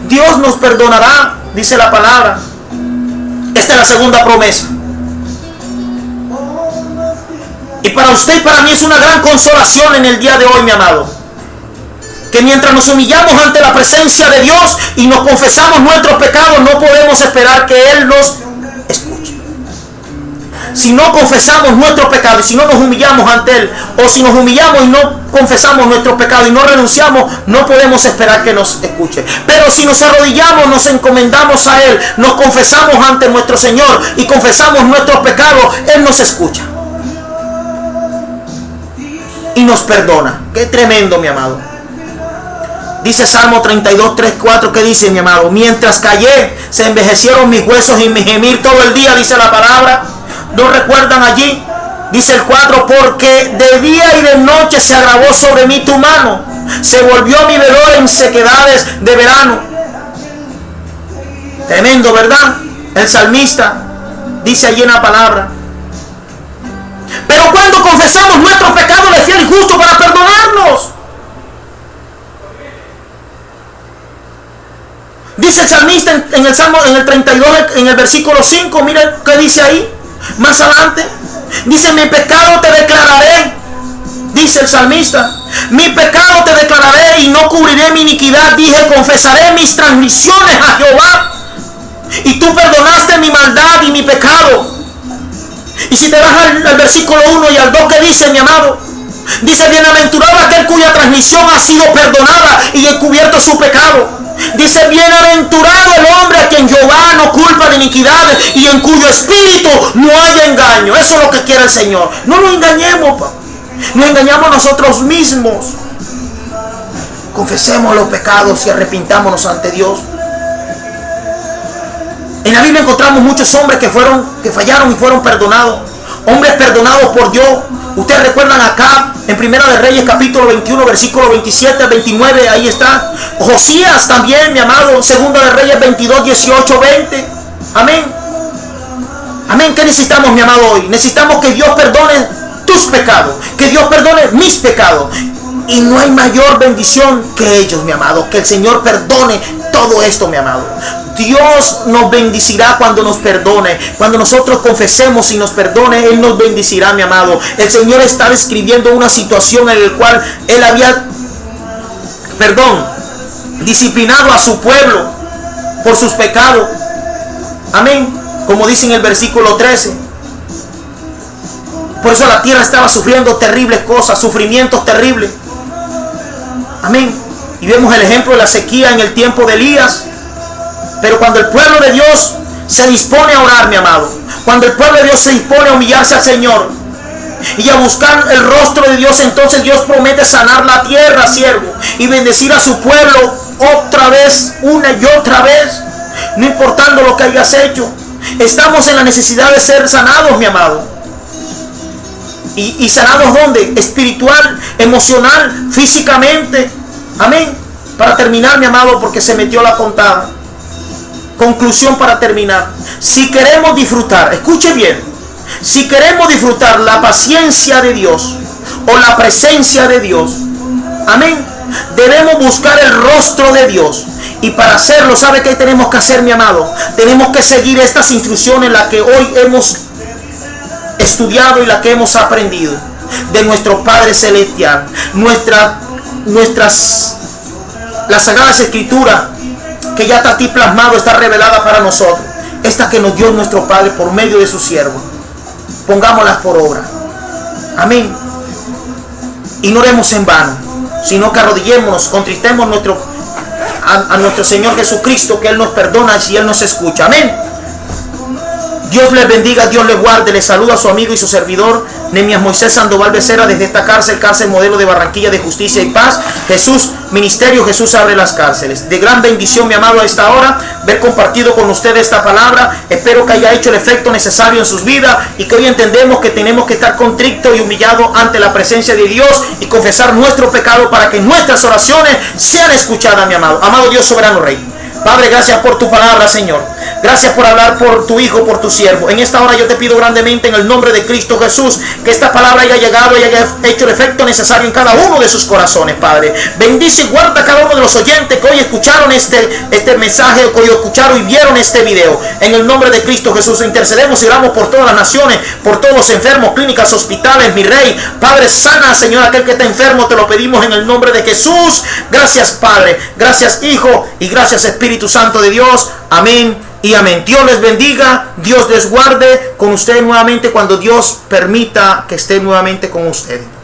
Dios nos perdonará, dice la palabra. Esta es la segunda promesa. Y para usted y para mí es una gran consolación en el día de hoy, mi amado, que mientras nos humillamos ante la presencia de Dios y nos confesamos nuestros pecados, no podemos esperar que Él nos escuche. Si no confesamos nuestros pecados y si no nos humillamos ante Él, o si nos humillamos y no confesamos nuestros pecados y no renunciamos, no podemos esperar que nos escuche. Pero si nos arrodillamos, nos encomendamos a Él, nos confesamos ante nuestro Señor y confesamos nuestros pecados, Él nos escucha y nos perdona. Qué tremendo, mi amado. Dice Salmo 32, 3, 4, que dice, mi amado: mientras callé, se envejecieron mis huesos y mi gemir todo el día, dice la palabra. ¿No recuerdan allí? Dice el 4, porque de día y de noche se agravó sobre mí tu mano, se volvió mi vedor en sequedades de verano. Tremendo, ¿verdad? El salmista dice allí en la palabra. Pero cuando confesamos nuestros pecados, Él es fiel y justo para perdonarnos. Dice el salmista en el Salmo, en el 32, en el versículo 5, mira qué dice ahí, más adelante. Dice: mi pecado te declararé, dice el salmista, mi pecado te declararé y no cubriré mi iniquidad. Dije: confesaré mis transgresiones a Jehová, y tú perdonaste mi maldad y mi pecado. Y si te vas al versículo 1 y al 2, que dice, mi amado, dice: bienaventurado aquel cuya transgresión ha sido perdonada y encubierto su pecado. Dice: bienaventurado el hombre a quien Jehová no culpa de iniquidades y en cuyo espíritu no haya engaño. Eso es lo que quiere el Señor. No nos engañemos, nos engañamos nosotros mismos. Confesemos los pecados y arrepintámonos ante Dios. En la Biblia encontramos muchos hombres que fallaron y fueron perdonados. Hombres perdonados por Dios. Ustedes recuerdan acá en Primera de Reyes capítulo 21, versículo 27 al 29, ahí está. Josías también, mi amado, Segunda de Reyes 22, 18, 20. Amén. Amén. ¿Qué necesitamos, mi amado, hoy? Necesitamos que Dios perdone tus pecados, que Dios perdone mis pecados. Y no hay mayor bendición que ellos, mi amado, que el Señor perdone todo esto, mi amado. Dios nos bendecirá cuando nos perdone. Cuando nosotros confesemos y nos perdone, Él nos bendecirá, mi amado. El Señor está describiendo una situación en la cual Él había, disciplinado a su pueblo por sus pecados. Amén. Como dice en el versículo 13. Por eso la tierra estaba sufriendo terribles cosas, sufrimientos terribles. Amén. Y vemos el ejemplo de la sequía en el tiempo de Elías. Pero cuando el pueblo de Dios se dispone a orar, mi amado, cuando el pueblo de Dios se dispone a humillarse al Señor y a buscar el rostro de Dios, entonces Dios promete sanar la tierra, siervo, y bendecir a su pueblo otra vez, una y otra vez, no importando lo que hayas hecho. Estamos en la necesidad de ser sanados, mi amado. ¿Y sanados dónde? Espiritual, emocional, físicamente. Amén. Para terminar, mi amado, porque se metió la contada. Conclusión para terminar. Si queremos disfrutar, escuche bien, si queremos disfrutar la paciencia de Dios o la presencia de Dios, amén, debemos buscar el rostro de Dios. Y para hacerlo, ¿sabe qué tenemos que hacer, mi amado? Tenemos que seguir estas instrucciones, las que hoy hemos estudiado y las que hemos aprendido de nuestro Padre Celestial. Las Sagradas Escrituras, que ya está aquí plasmado, está revelada para nosotros. Esta que nos dio nuestro Padre por medio de su siervo. Pongámoslas por obra. Amén. Y no oremos en vano, sino que arrodillémonos, contristemos a nuestro Señor Jesucristo, que Él nos perdona y Él nos escucha. Amén. Dios les bendiga, Dios les guarde. Les saluda a su amigo y su servidor, Nehemías Moisés Sandoval Becerra, desde esta cárcel modelo de Barranquilla de Justicia y Paz. Jesús, ministerio, Jesús abre las cárceles. De gran bendición, mi amado, a esta hora, ver compartido con ustedes esta palabra. Espero que haya hecho el efecto necesario en sus vidas y que hoy entendemos que tenemos que estar contrito y humillado ante la presencia de Dios y confesar nuestro pecado para que nuestras oraciones sean escuchadas, mi amado. Amado Dios soberano Rey. Padre, gracias por tu palabra, Señor. Gracias por hablar por tu Hijo, por tu siervo. En esta hora yo te pido grandemente en el nombre de Cristo Jesús que esta palabra haya llegado y haya hecho el efecto necesario en cada uno de sus corazones, Padre. Bendice y guarda a cada uno de los oyentes que hoy escucharon este mensaje, que hoy escucharon y vieron este video. En el nombre de Cristo Jesús intercedemos y oramos por todas las naciones, por todos los enfermos, clínicas, hospitales, mi Rey. Padre, sana, Señor, aquel que está enfermo, te lo pedimos en el nombre de Jesús. Gracias, Padre. Gracias, Hijo, y gracias, Espíritu Santo de Dios. Amén y amén. Dios les bendiga, Dios les guarde con ustedes nuevamente cuando Dios permita que esté nuevamente con ustedes.